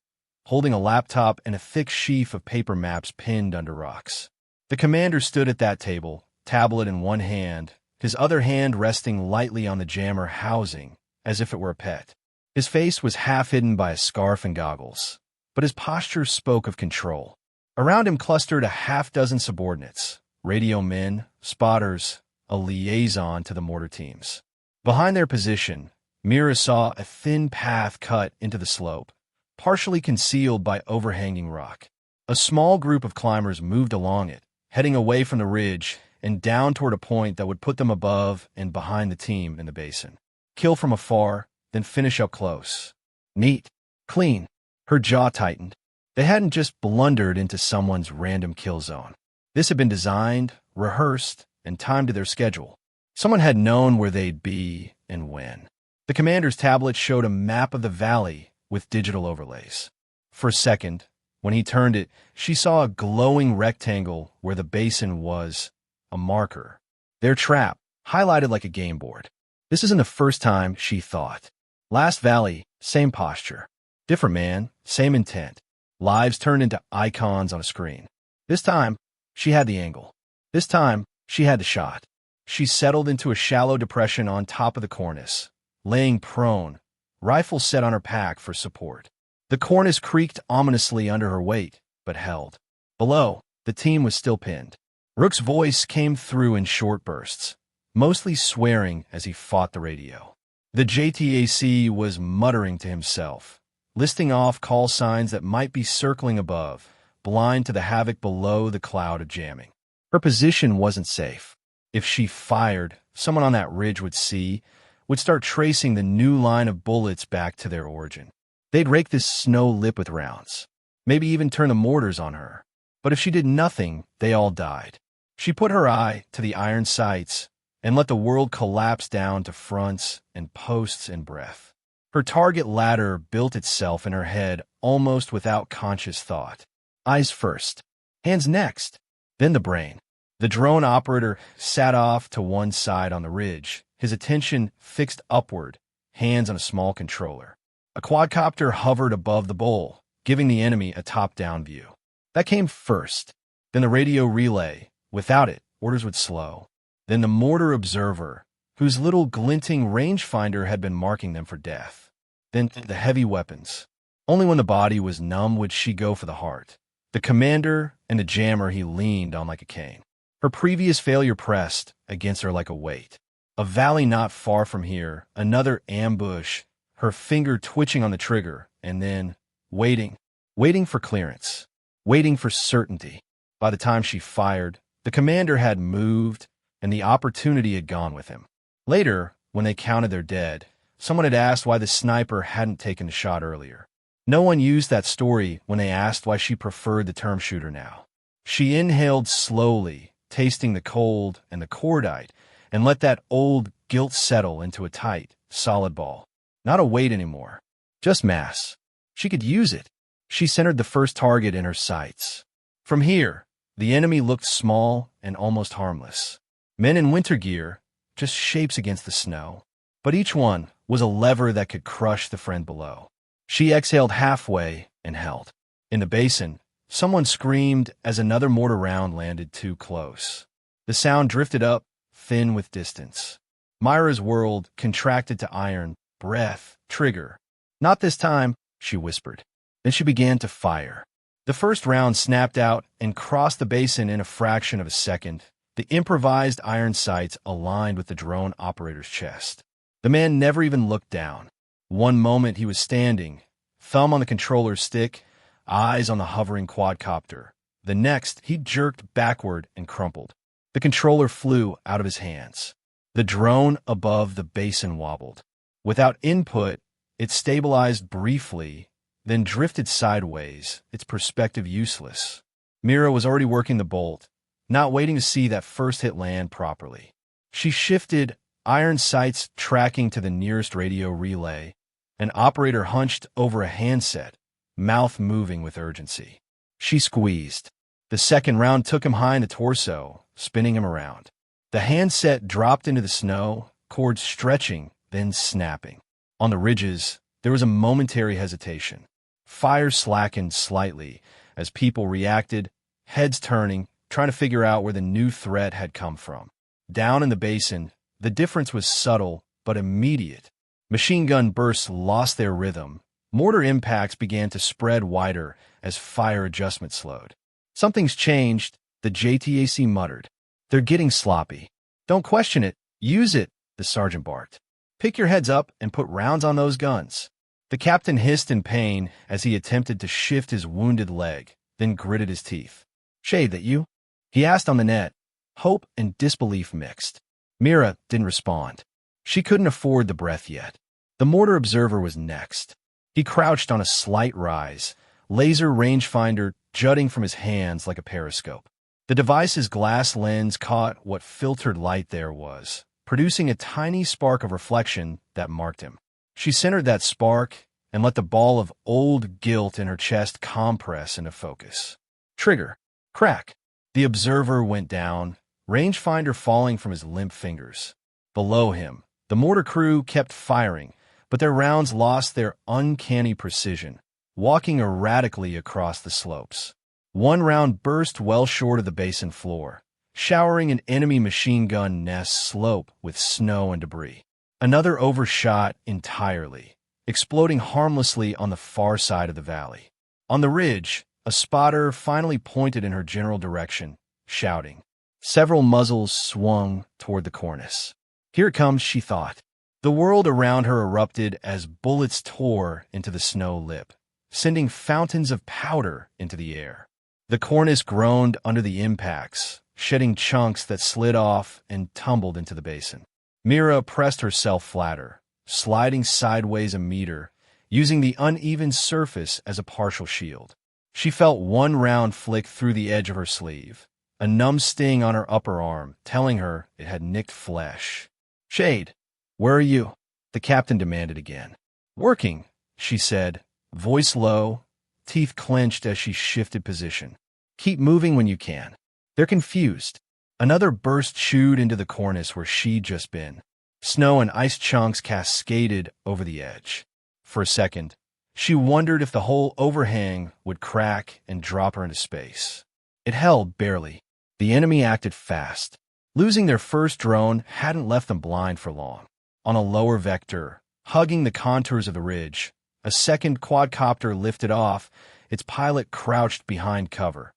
holding a laptop and a thick sheaf of paper maps pinned under rocks. The commander stood at that table, tablet in one hand, his other hand resting lightly on the jammer housing, as if it were a pet. His face was half hidden by a scarf and goggles, but his posture spoke of control. Around him clustered a half-dozen subordinates, radio men, spotters, a liaison to the mortar teams. Behind their position, Mira saw a thin path cut into the slope, partially concealed by overhanging rock. A small group of climbers moved along it, heading away from the ridge and down toward a point that would put them above and behind the team in the basin. Kill from afar, then finish up close. Neat. Clean. Her jaw tightened. They hadn't just blundered into someone's random kill zone. This had been designed, rehearsed, and timed to their schedule. Someone had known where they'd be and when. The commander's tablet showed a map of the valley with digital overlays. For a second, when he turned it, she saw a glowing rectangle where the basin was, a marker. Their trap, highlighted like a game board. This isn't the first time, she thought. Last valley, same posture. Different man, same intent. Lives turned into icons on a screen. This time, she had the angle. This time, she had the shot. She settled into a shallow depression on top of the cornice, laying prone, rifle set on her pack for support. The cornice creaked ominously under her weight, but held. Below, the team was still pinned. Rook's voice came through in short bursts, mostly swearing as he fought the radio. The JTAC was muttering to himself, listing off call signs that might be circling above, blind to the havoc below the cloud of jamming. Her position wasn't safe. If she fired, someone on that ridge would start tracing the new line of bullets back to their origin. They'd rake this snow lip with rounds, maybe even turn the mortars on her. But if she did nothing, they all died. She put her eye to the iron sights and let the world collapse down to fronts and posts and breath. Her target ladder built itself in her head almost without conscious thought. Eyes first, hands next, then the brain. The drone operator sat off to one side on the ridge, his attention fixed upward, hands on a small controller. A quadcopter hovered above the bowl, giving the enemy a top-down view. That came first, then the radio relay. Without it, orders would slow. Then the mortar observer, whose little glinting rangefinder had been marking them for death. Then the heavy weapons. Only when the body was numb would she go for the heart. The commander and the jammer he leaned on like a cane. Her previous failure pressed against her like a weight. A valley not far from here, another ambush, her finger twitching on the trigger, and then waiting for clearance, waiting for certainty. By the time she fired, the commander had moved, and the opportunity had gone with him. Later, when they counted their dead, someone had asked why the sniper hadn't taken the shot earlier. No one used that story when they asked why she preferred the term shooter now. She inhaled slowly, tasting the cold and the cordite, and let that old guilt settle into a tight, solid ball. Not a weight anymore, just mass. She could use it. She centered the first target in her sights. From here, the enemy looked small and almost harmless. Men in winter gear, just shapes against the snow. But each one was a lever that could crush the friend below. She exhaled halfway and held. In the basin, someone screamed as another mortar round landed too close. The sound drifted up, thin with distance. Myra's world contracted to iron, breath, trigger. Not this time, she whispered. Then she began to fire. The first round snapped out and crossed the basin in a fraction of a second, the improvised iron sights aligned with the drone operator's chest. The man never even looked down. One moment he was standing, thumb on the controller's stick, eyes on the hovering quadcopter. The next, he jerked backward and crumpled. The controller flew out of his hands. The drone above the basin wobbled. Without input, it stabilized briefly, then drifted sideways, its perspective useless. Mira was already working the bolt, not waiting to see that first hit land properly. She shifted, iron sights tracking to the nearest radio relay. An operator hunched over a handset, mouth moving with urgency. She squeezed. The second round took him high in the torso, spinning him around. The handset dropped into the snow, cords stretching, then snapping. On the ridges, there was a momentary hesitation. Fire slackened slightly as people reacted, heads turning, trying to figure out where the new threat had come from. Down in the basin, the difference was subtle but immediate. Machine gun bursts lost their rhythm. Mortar impacts began to spread wider as fire adjustment slowed. "Something's changed," the JTAC muttered. "They're getting sloppy." "Don't question it. Use it," the sergeant barked. "Pick your heads up and put rounds on those guns." The captain hissed in pain as he attempted to shift his wounded leg, then gritted his teeth. "Shade, that you?" he asked on the net. Hope and disbelief mixed. Mira didn't respond. She couldn't afford the breath yet. The mortar observer was next. He crouched on a slight rise, laser rangefinder jutting from his hands like a periscope. The device's glass lens caught what filtered light there was, producing a tiny spark of reflection that marked him. She centered that spark and let the ball of old guilt in her chest compress into focus. Trigger. Crack. The observer went down, rangefinder falling from his limp fingers. Below him, the mortar crew kept firing, but their rounds lost their uncanny precision, walking erratically across the slopes. One round burst well short of the basin floor, showering an enemy machine gun nest slope with snow and debris. Another overshot entirely, exploding harmlessly on the far side of the valley. On the ridge, a spotter finally pointed in her general direction, shouting. Several muzzles swung toward the cornice. Here it comes, she thought. The world around her erupted as bullets tore into the snow lip, sending fountains of powder into the air. The cornice groaned under the impacts, shedding chunks that slid off and tumbled into the basin. Mira pressed herself flatter, sliding sideways a meter, using the uneven surface as a partial shield. She felt one round flick through the edge of her sleeve, a numb sting on her upper arm, telling her it had nicked flesh. "Shade, where are you?" the captain demanded again. "Working," she said, voice low, teeth clenched as she shifted position. "Keep moving when you can." They're confused. Another burst chewed into the cornice where she'd just been. Snow and ice chunks cascaded over the edge. For a second, she wondered if the whole overhang would crack and drop her into space. It held barely. The enemy acted fast. Losing their first drone hadn't left them blind for long. On a lower vector, hugging the contours of the ridge, a second quadcopter lifted off, its pilot crouched behind cover,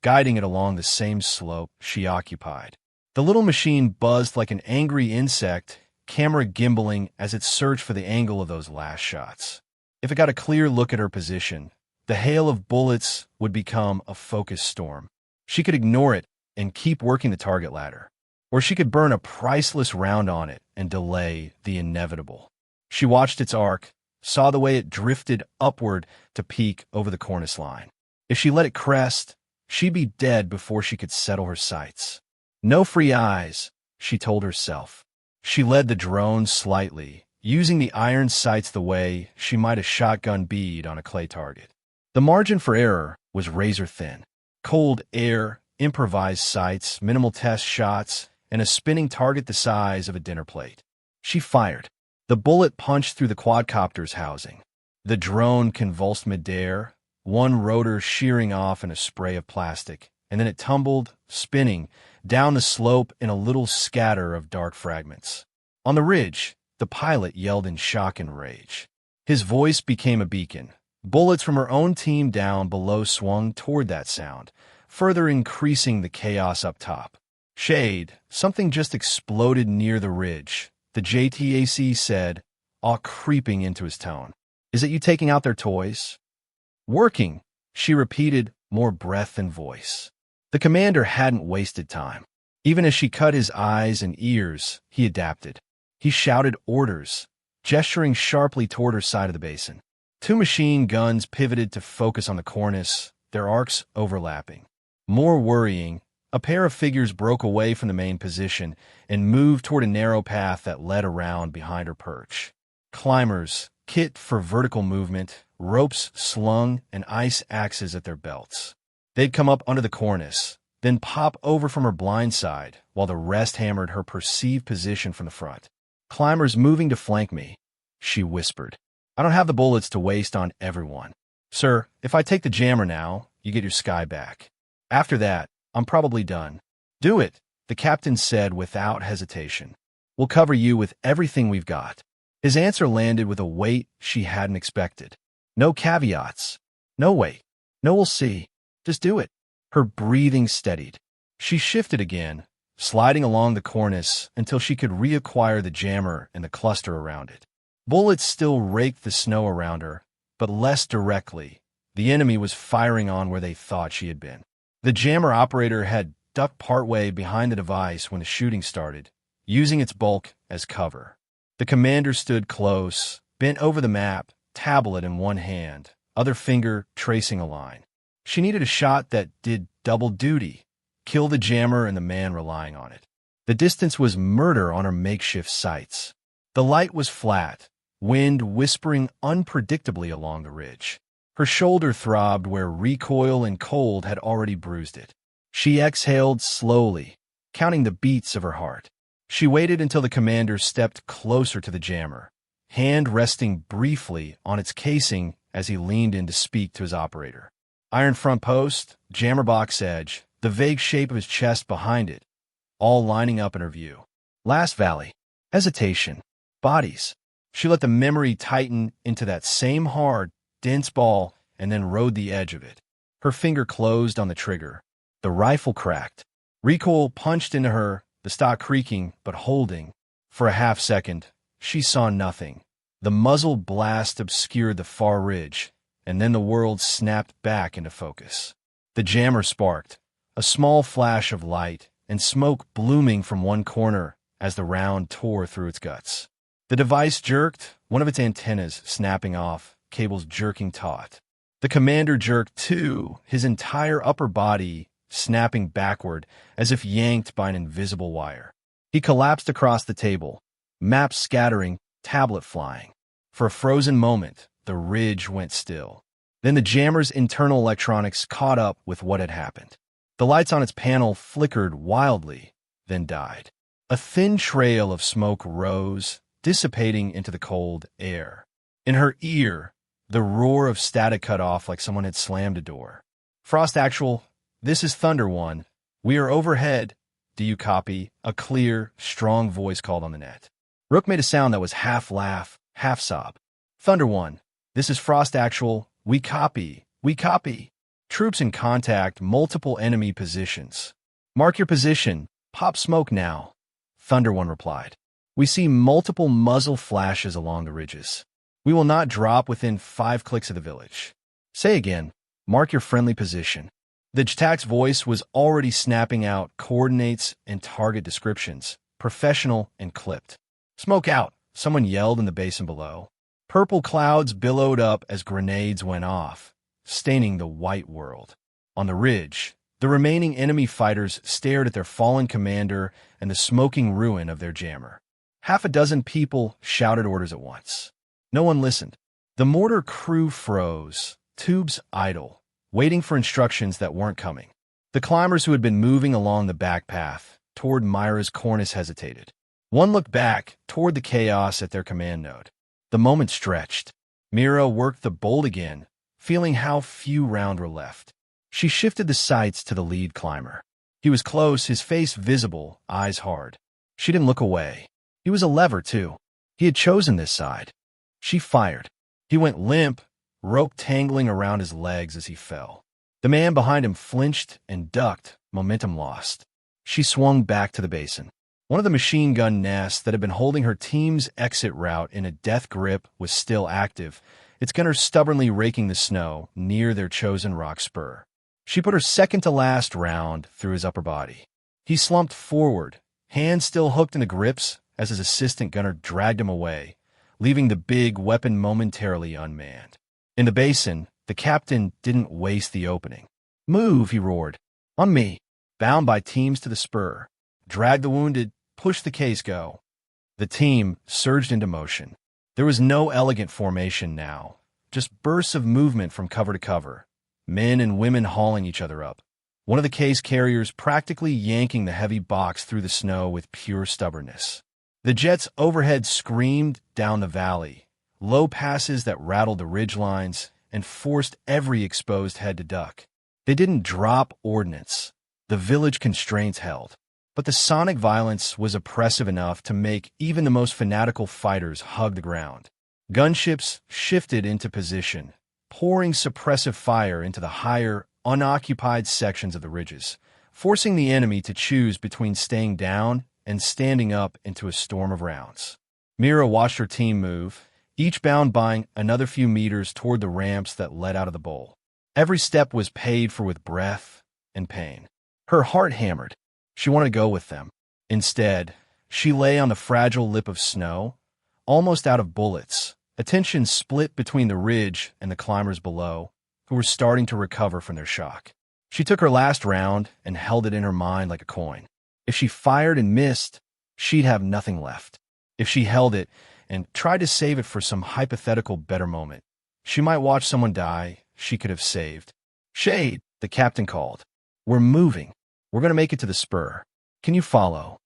guiding it along the same slope she occupied. The little machine buzzed like an angry insect, camera gimbaling as it searched for the angle of those last shots. If it got a clear look at her position, the hail of bullets would become a focus storm. She could ignore it and keep working the target ladder, or she could burn a priceless round on it and delay the inevitable. She watched its arc, saw the way it drifted upward to peak over the cornice line. If she let it crest, she'd be dead before she could settle her sights. No free eyes, she told herself. She led the drone slightly, using the iron sights the way she might a shotgun bead on a clay target. The margin for error was razor thin. Cold air, improvised sights, minimal test shots, and a spinning target the size of a dinner plate. She fired. The bullet punched through the quadcopter's housing. The drone convulsed midair, one rotor shearing off in a spray of plastic, and then it tumbled, spinning, down the slope in a little scatter of dark fragments. On the ridge, the pilot yelled in shock and rage. His voice became a beacon. Bullets from her own team down below swung toward that sound, further increasing the chaos up top. "Shade, something just exploded near the ridge," the JTAC said, awe creeping into his tone. "Is it you taking out their toys?" "Working," she repeated, more breath than voice. The commander hadn't wasted time. Even as she cut his eyes and ears, he adapted. He shouted orders, gesturing sharply toward her side of the basin. Two machine guns pivoted to focus on the cornice, their arcs overlapping. More worrying, a pair of figures broke away from the main position and moved toward a narrow path that led around behind her perch. Climbers, kit for vertical movement, ropes slung, and ice axes at their belts. They'd come up under the cornice, then pop over from her blind side, while the rest hammered her perceived position from the front. "Climbers moving to flank me," she whispered. "I don't have the bullets to waste on everyone. Sir, if I take the jammer now, you get your sky back. After that, I'm probably done." "Do it," the captain said without hesitation. "We'll cover you with everything we've got." His answer landed with a weight she hadn't expected. No caveats. No wait. No we'll see. Just do it. Her breathing steadied. She shifted again, sliding along the cornice until she could reacquire the jammer and the cluster around it. Bullets still raked the snow around her, but less directly. The enemy was firing on where they thought she had been. The jammer operator had ducked partway behind the device when the shooting started, using its bulk as cover. The commander stood close, bent over the map, tablet in one hand, other finger tracing a line. She needed a shot that did double duty, kill the jammer and the man relying on it. The distance was murder on her makeshift sights. The light was flat, wind whispering unpredictably along the ridge. Her shoulder throbbed where recoil and cold had already bruised it. She exhaled slowly, counting the beats of her heart. She waited until the commander stepped closer to the jammer, hand resting briefly on its casing as he leaned in to speak to his operator. Iron front post, jammer box edge, the vague shape of his chest behind it, all lining up in her view. Last valley. Hesitation. Bodies. She let the memory tighten into that same hard, dense ball and then rode the edge of it. Her finger closed on the trigger. The rifle cracked. Recoil punched into her, the stock creaking but holding. For a half second, she saw nothing. The muzzle blast obscured the far ridge, and then the world snapped back into focus. The jammer sparked, a small flash of light and smoke blooming from one corner as the round tore through its guts. The device jerked, one of its antennas snapping off, cables jerking taut. The commander jerked too, his entire upper body snapping backward as if yanked by an invisible wire. He collapsed across the table, maps scattering, tablet flying. For a frozen moment, the ridge went still. Then the jammer's internal electronics caught up with what had happened. The lights on its panel flickered wildly, then died. A thin trail of smoke rose, dissipating into the cold air. In her ear, the roar of static cut off like someone had slammed a door. "Frost Actual, this is Thunder One. We are overhead. Do you copy?" A clear, strong voice called on the net. Rook made a sound that was half laugh, half sob. "Thunder One, this is Frost Actual. We copy. We copy. Troops in contact, multiple enemy positions. Mark your position. Pop smoke now." Thunder One replied. "We see multiple muzzle flashes along the ridges. We will not drop within 5 clicks of the village." "Say again. Mark your friendly position." The JTAC's voice was already snapping out coordinates and target descriptions, professional and clipped. "Smoke out," someone yelled in the basin below. Purple clouds billowed up as grenades went off, staining the white world. On the ridge, the remaining enemy fighters stared at their fallen commander and the smoking ruin of their jammer. Half a dozen people shouted orders at once. No one listened. The mortar crew froze, tubes idle, waiting for instructions that weren't coming. The climbers who had been moving along the back path toward Myra's cornice hesitated. One looked back toward the chaos at their command node. The moment stretched. Mira worked the bolt again, feeling how few rounds were left. She shifted the sights to the lead climber. He was close, his face visible, eyes hard. She didn't look away. He was a lever, too. He had chosen this side. She fired. He went limp, rope tangling around his legs as he fell. The man behind him flinched and ducked, momentum lost. She swung back to the basin. One of the machine gun nests that had been holding her team's exit route in a death grip was still active, its gunners stubbornly raking the snow near their chosen rock spur. She put her second-to-last round through his upper body. He slumped forward, hands still hooked in the grips, as his assistant gunner dragged him away, leaving the big weapon momentarily unmanned. In the basin, the captain didn't waste the opening. "Move," he roared. "On me." Bound by teams to the spur. Drag the wounded, push the case, go. The team surged into motion. There was no elegant formation now, just bursts of movement from cover to cover, men and women hauling each other up. One of the case carriers practically yanking the heavy box through the snow with pure stubbornness. The jets overhead screamed down the valley, low passes that rattled the ridge lines and forced every exposed head to duck. They didn't drop ordnance. The village constraints held. But the sonic violence was oppressive enough to make even the most fanatical fighters hug the ground. Gunships shifted into position, pouring suppressive fire into the higher, unoccupied sections of the ridges, forcing the enemy to choose between staying down and standing up into a storm of rounds. Mira watched her team move, each bound by another few meters toward the ramps that led out of the bowl. Every step was paid for with breath and pain. Her heart hammered. She wanted to go with them. Instead, she lay on the fragile lip of snow, almost out of bullets, attention split between the ridge and the climbers below, who were starting to recover from their shock. She took her last round and held it in her mind like a coin. If she fired and missed, she'd have nothing left. If she held it and tried to save it for some hypothetical better moment, she might watch someone die she could have saved. "Shade," the captain called. "We're moving. We're going to make it to the spur. Can you follow?"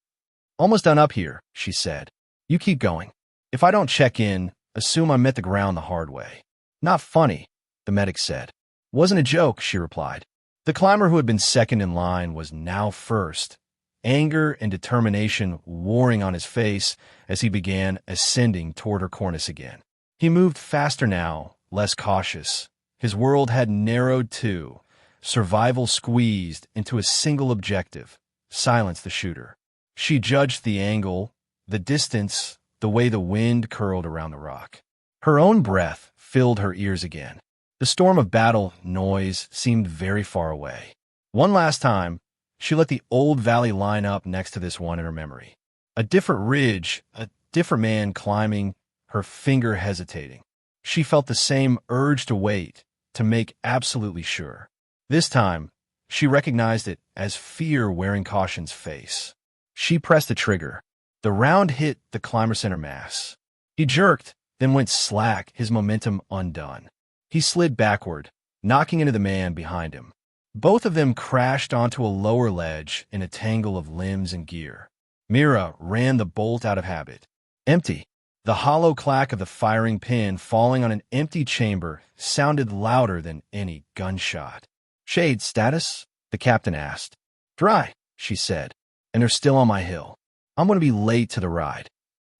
"Almost done up here," she said. "You keep going. If I don't check in, assume I met the ground the hard way." "Not funny," the medic said. "Wasn't a joke," she replied. The climber who had been second in line was now first, anger and determination warring on his face as he began ascending toward her cornice again. He moved faster now, less cautious. His world had narrowed too. Survival squeezed into a single objective: silence the shooter. She judged the angle, the distance, the way the wind curled around the rock. Her own breath filled her ears again. The storm of battle noise seemed very far away. One last time, she let the old valley line up next to this one in her memory. A different ridge, a different man climbing, her finger hesitating. She felt the same urge to wait, to make absolutely sure. This time, she recognized it as fear wearing caution's face. She pressed the trigger. The round hit the climber center mass. He jerked, then went slack, his momentum undone. He slid backward, knocking into the man behind him. Both of them crashed onto a lower ledge in a tangle of limbs and gear. Mira ran the bolt out of habit. Empty. The hollow clack of the firing pin falling on an empty chamber sounded louder than any gunshot. "Shade status?" the captain asked. "Dry," she said, "and they're still on my hill. I'm going to be late to the ride."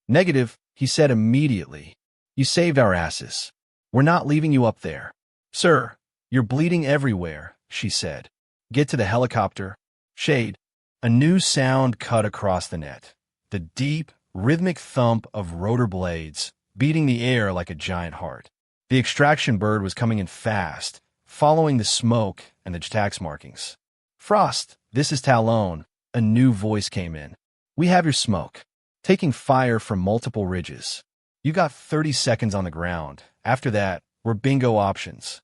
"Negative," he said immediately. "You saved our asses. We're not leaving you up there." "Sir, you're bleeding everywhere," she said. "Get to the helicopter." "Shade." A new sound cut across the net. The deep, rhythmic thump of rotor blades, beating the air like a giant heart. The extraction bird was coming in fast, following the smoke and the tax markings. "Frost, this is Talon." A new voice came in. "We have your smoke. Taking fire from multiple ridges. You got 30 seconds on the ground. After that, we're bingo options."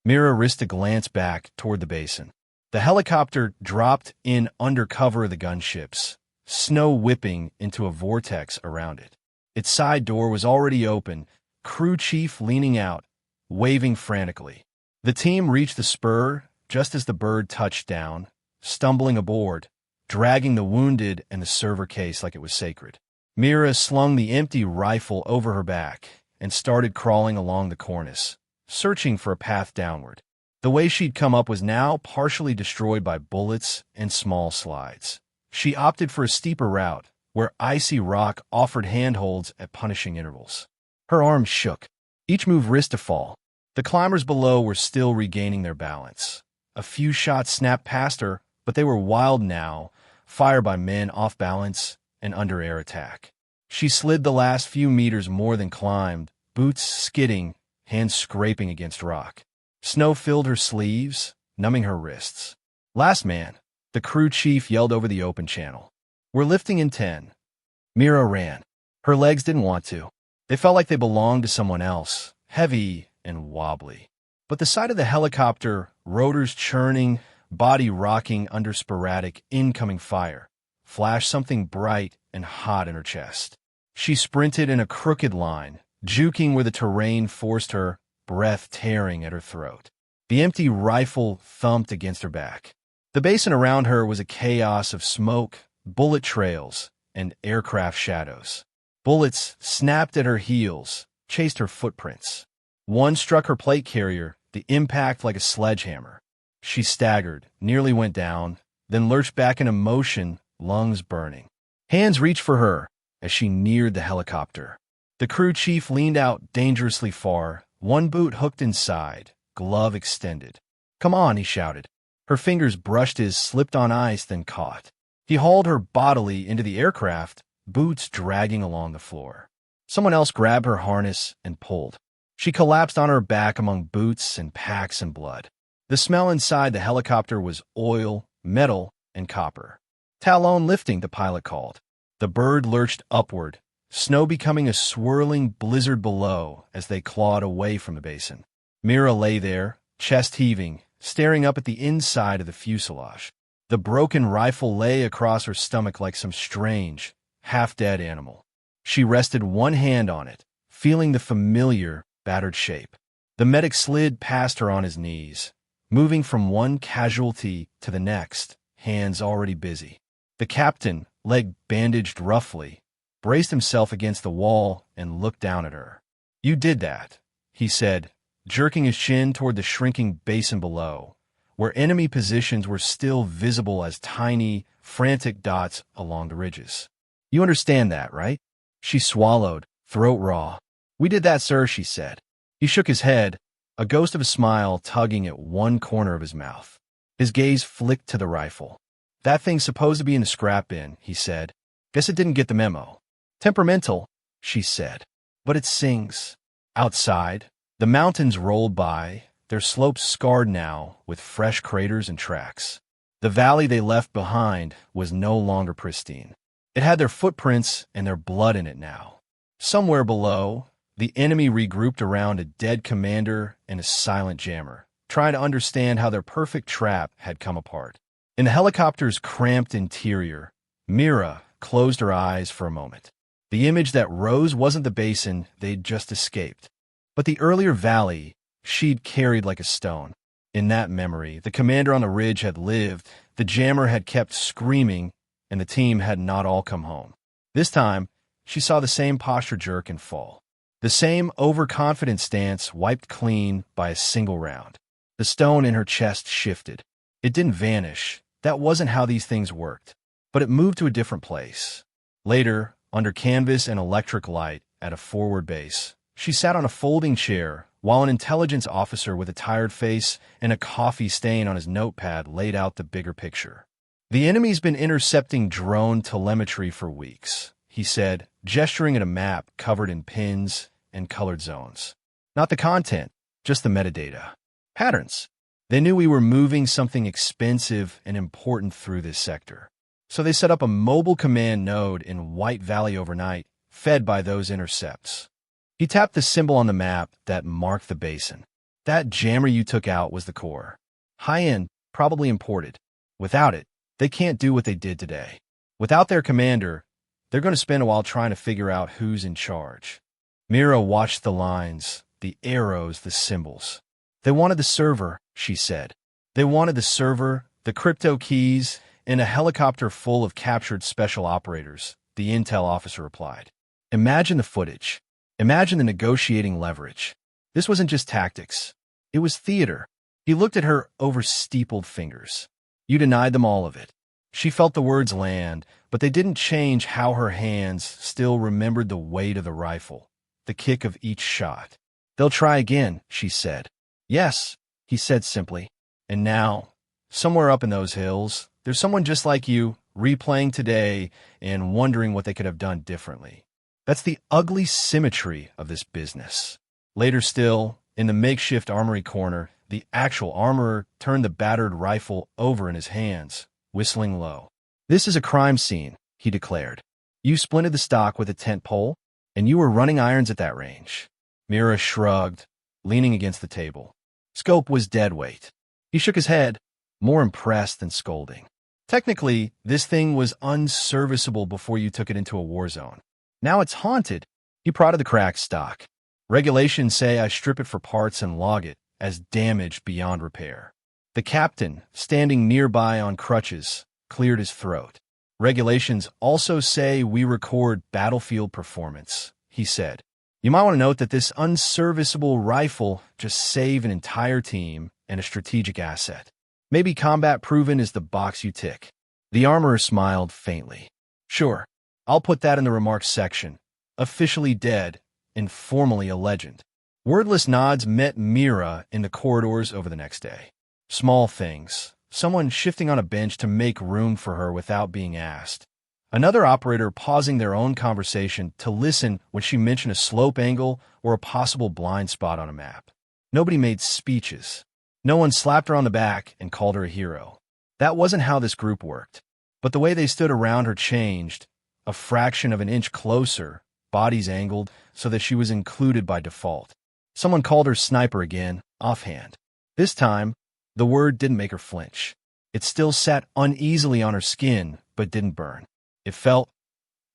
Mira risked a glance back toward the basin. The helicopter dropped in under cover of the gunships, snow whipping into a vortex around it. Its side door was already open, crew chief leaning out, waving frantically. The team reached the spur just as the bird touched down, stumbling aboard, dragging the wounded and the server case like it was sacred. Mira slung the empty rifle over her back and started crawling along the cornice, searching for a path downward. The way she'd come up was now partially destroyed by bullets and small slides. She opted for a steeper route, where icy rock offered handholds at punishing intervals. Her arms shook. Each move risked a fall. The climbers below were still regaining their balance. A few shots snapped past her, but they were wild now, fired by men off balance and under air attack. She slid the last few meters more than climbed, boots skidding, hands scraping against rock. Snow filled her sleeves, numbing her wrists. "Last man," The crew chief yelled over the open channel. "We're lifting in 10. Mira ran. Her legs didn't want to. They felt like they belonged to someone else, heavy and wobbly. But the sight of the helicopter, rotors churning, body rocking under sporadic incoming fire, flashed something bright and hot in her chest. She sprinted in a crooked line, juking where the terrain forced her, breath tearing at her throat. The empty rifle thumped against her back. The basin around her was a chaos of smoke, bullet trails, and aircraft shadows. Bullets snapped at her heels, chased her footprints. One struck her plate carrier, the impact like a sledgehammer. She staggered, nearly went down, then lurched back into motion, lungs burning. Hands reached for her as she neared the helicopter. The crew chief leaned out dangerously far, one boot hooked inside, glove extended. "Come on," he shouted. Her fingers brushed his, slipped on ice, then caught. He hauled her bodily into the aircraft, boots dragging along the floor. Someone else grabbed her harness and pulled. She collapsed on her back among boots and packs and blood. The smell inside the helicopter was oil, metal, and copper. "Talon lifting," the pilot called. The bird lurched upward, snow becoming a swirling blizzard below as they clawed away from the basin. Mira lay there, chest heaving, staring up at the inside of the fuselage. The broken rifle lay across her stomach like some strange, half-dead animal. She rested one hand on it, feeling the familiar, battered shape. The medic slid past her on his knees, moving from one casualty to the next, hands already busy. The captain, leg bandaged roughly, braced himself against the wall and looked down at her. "You did that," he said, jerking his chin toward the shrinking basin below, where enemy positions were still visible as tiny, frantic dots along the ridges. "You understand that, right?" She swallowed, throat raw. "We did that, sir," she said. He shook his head, a ghost of a smile tugging at one corner of his mouth. His gaze flicked to the rifle. "That thing's supposed to be in the scrap bin," he said. "Guess it didn't get the memo." "Temperamental," she said. "But it sings." Outside, the mountains rolled by, their slopes scarred now with fresh craters and tracks. The valley they left behind was no longer pristine. It had their footprints and their blood in it now. Somewhere below, the enemy regrouped around a dead commander and a silent jammer, trying to understand how their perfect trap had come apart. In the helicopter's cramped interior, Mira closed her eyes for a moment. The image that rose wasn't the basin they'd just escaped, but the earlier valley she'd carried like a stone. In that memory, the commander on the ridge had lived, the jammer had kept screaming, and the team had not all come home. This time, she saw the same posture jerk and fall. The same overconfident stance wiped clean by a single round. The stone in her chest shifted. It didn't vanish. That wasn't how these things worked. But it moved to a different place. Later, under canvas and electric light at a forward base, she sat on a folding chair while an intelligence officer with a tired face and a coffee stain on his notepad laid out the bigger picture. "The enemy's been intercepting drone telemetry for weeks," he said, gesturing at a map covered in pins and colored zones. "Not the content, just the metadata. Patterns. They knew we were moving something expensive and important through this sector. So they set up a mobile command node in White Valley overnight, fed by those intercepts." He tapped the symbol on the map that marked the basin. "That jammer you took out was the core. High-end, probably imported. Without it, they can't do what they did today. Without their commander, they're going to spend a while trying to figure out who's in charge." Mira watched the lines, the arrows, the symbols. "They wanted the server," she said. "They wanted the server, the crypto keys, and a helicopter full of captured special operators," the intel officer replied. "Imagine the footage. Imagine the negotiating leverage. This wasn't just tactics. It was theater." He looked at her over steepled fingers. "You denied them all of it." She felt the words land, but they didn't change how her hands still remembered the weight of the rifle, the kick of each shot. "They'll try again," she said. "Yes," he said simply. "And now, somewhere up in those hills, there's someone just like you, replaying today and wondering what they could have done differently. That's the ugly symmetry of this business." Later still, in the makeshift armory corner, the actual armorer turned the battered rifle over in his hands, whistling low. "This is a crime scene," he declared. "You splinted the stock with a tent pole, and you were running irons at that range." Mira shrugged, leaning against the table. Scope was dead weight. He shook his head, more impressed than scolding. "Technically, this thing was unserviceable before you took it into a war zone. Now it's haunted." He prodded the cracked stock. "Regulations say I strip it for parts and log it as damaged beyond repair." The captain, standing nearby on crutches, cleared his throat. "Regulations also say we record battlefield performance," he said. "You might want to note that this unserviceable rifle just saved an entire team and a strategic asset. Maybe combat proven is the box you tick." The armorer smiled faintly. "Sure, I'll put that in the remarks section. Officially dead, informally a legend." Wordless nods met Mira in the corridors over the next day. Small things. Someone shifting on a bench to make room for her without being asked. Another operator pausing their own conversation to listen when she mentioned a slope angle or a possible blind spot on a map. Nobody made speeches. No one slapped her on the back and called her a hero. That wasn't how this group worked. But the way they stood around her changed. A fraction of an inch closer, bodies angled so that she was included by default. Someone called her sniper again, offhand. This time, the word didn't make her flinch. It still sat uneasily on her skin, but didn't burn. It felt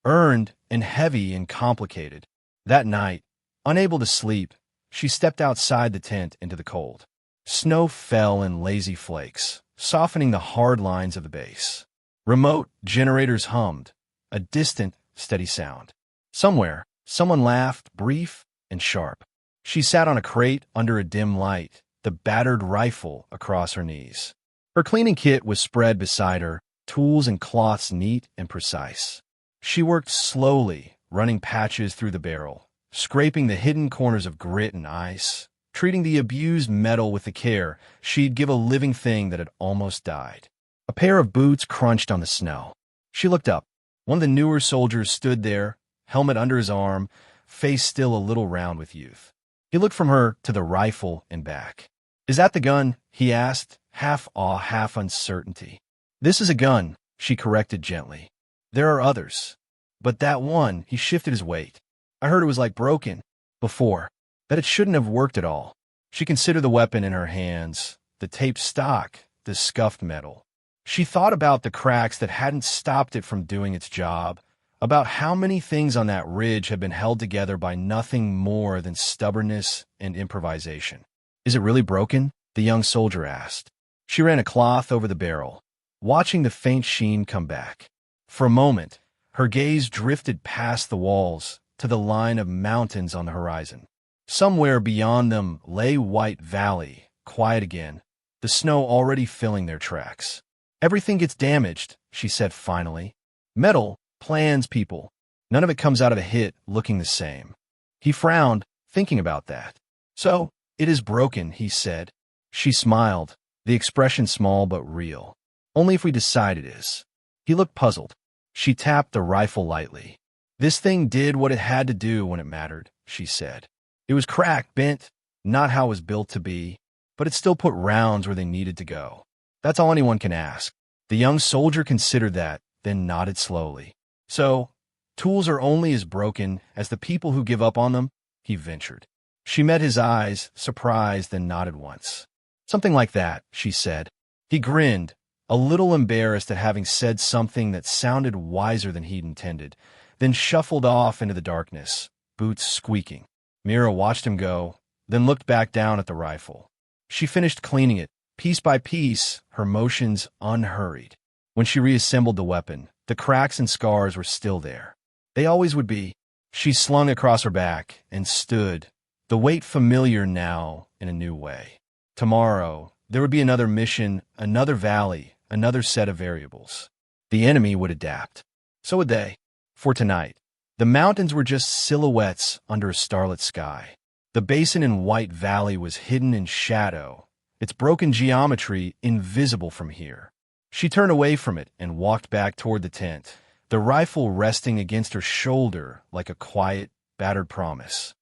earned and heavy and complicated. That night, unable to sleep, she stepped outside the tent into the cold. Snow fell in lazy flakes, softening the hard lines of the base. Remote generators hummed, a distant, steady sound. Somewhere, someone laughed, brief and sharp. She sat on a crate under a dim light, the battered rifle across her knees. Her cleaning kit was spread beside her, tools and cloths neat and precise. She worked slowly, running patches through the barrel, scraping the hidden corners of grit and ice, treating the abused metal with the care she'd give a living thing that had almost died. A pair of boots crunched on the snow. She looked up. One of the newer soldiers stood there, helmet under his arm, face still a little round with youth. He looked from her to the rifle and back. "Is that the gun?" he asked, half awe, half uncertainty. "This is a gun," she corrected gently. "There are others. But that one," he shifted his weight. "I heard it was like broken before, that it shouldn't have worked at all." She considered the weapon in her hands, the taped stock, the scuffed metal. She thought about the cracks that hadn't stopped it from doing its job, about how many things on that ridge had been held together by nothing more than stubbornness and improvisation. "Is it really broken?" the young soldier asked. She ran a cloth over the barrel, watching the faint sheen come back. For a moment, her gaze drifted past the walls to the line of mountains on the horizon. Somewhere beyond them lay White Valley, quiet again, the snow already filling their tracks. "Everything gets damaged," she said finally. "Metal, plans, people. None of it comes out of a hit looking the same." He frowned, thinking about that. "So, it is broken," he said. She smiled, the expression small but real. "Only if we decide it is." He looked puzzled. She tapped the rifle lightly. "This thing did what it had to do when it mattered," she said. "It was cracked, bent, not how it was built to be, but it still put rounds where they needed to go. That's all anyone can ask." The young soldier considered that, then nodded slowly. "So, tools are only as broken as the people who give up on them?" he ventured. She met his eyes, surprised, then nodded once. "Something like that," she said. He grinned, a little embarrassed at having said something that sounded wiser than he'd intended, then shuffled off into the darkness, boots squeaking. Mira watched him go, then looked back down at the rifle. She finished cleaning it, piece by piece, her motions unhurried. When she reassembled the weapon, the cracks and scars were still there. They always would be. She slung across her back and stood, the weight familiar now in a new way. Tomorrow, there would be another mission, another valley, another set of variables. The enemy would adapt. So would they. For tonight, the mountains were just silhouettes under a starlit sky. The basin in White Valley was hidden in shadow, its broken geometry invisible from here. She turned away from it and walked back toward the tent, the rifle resting against her shoulder like a quiet, battered promise.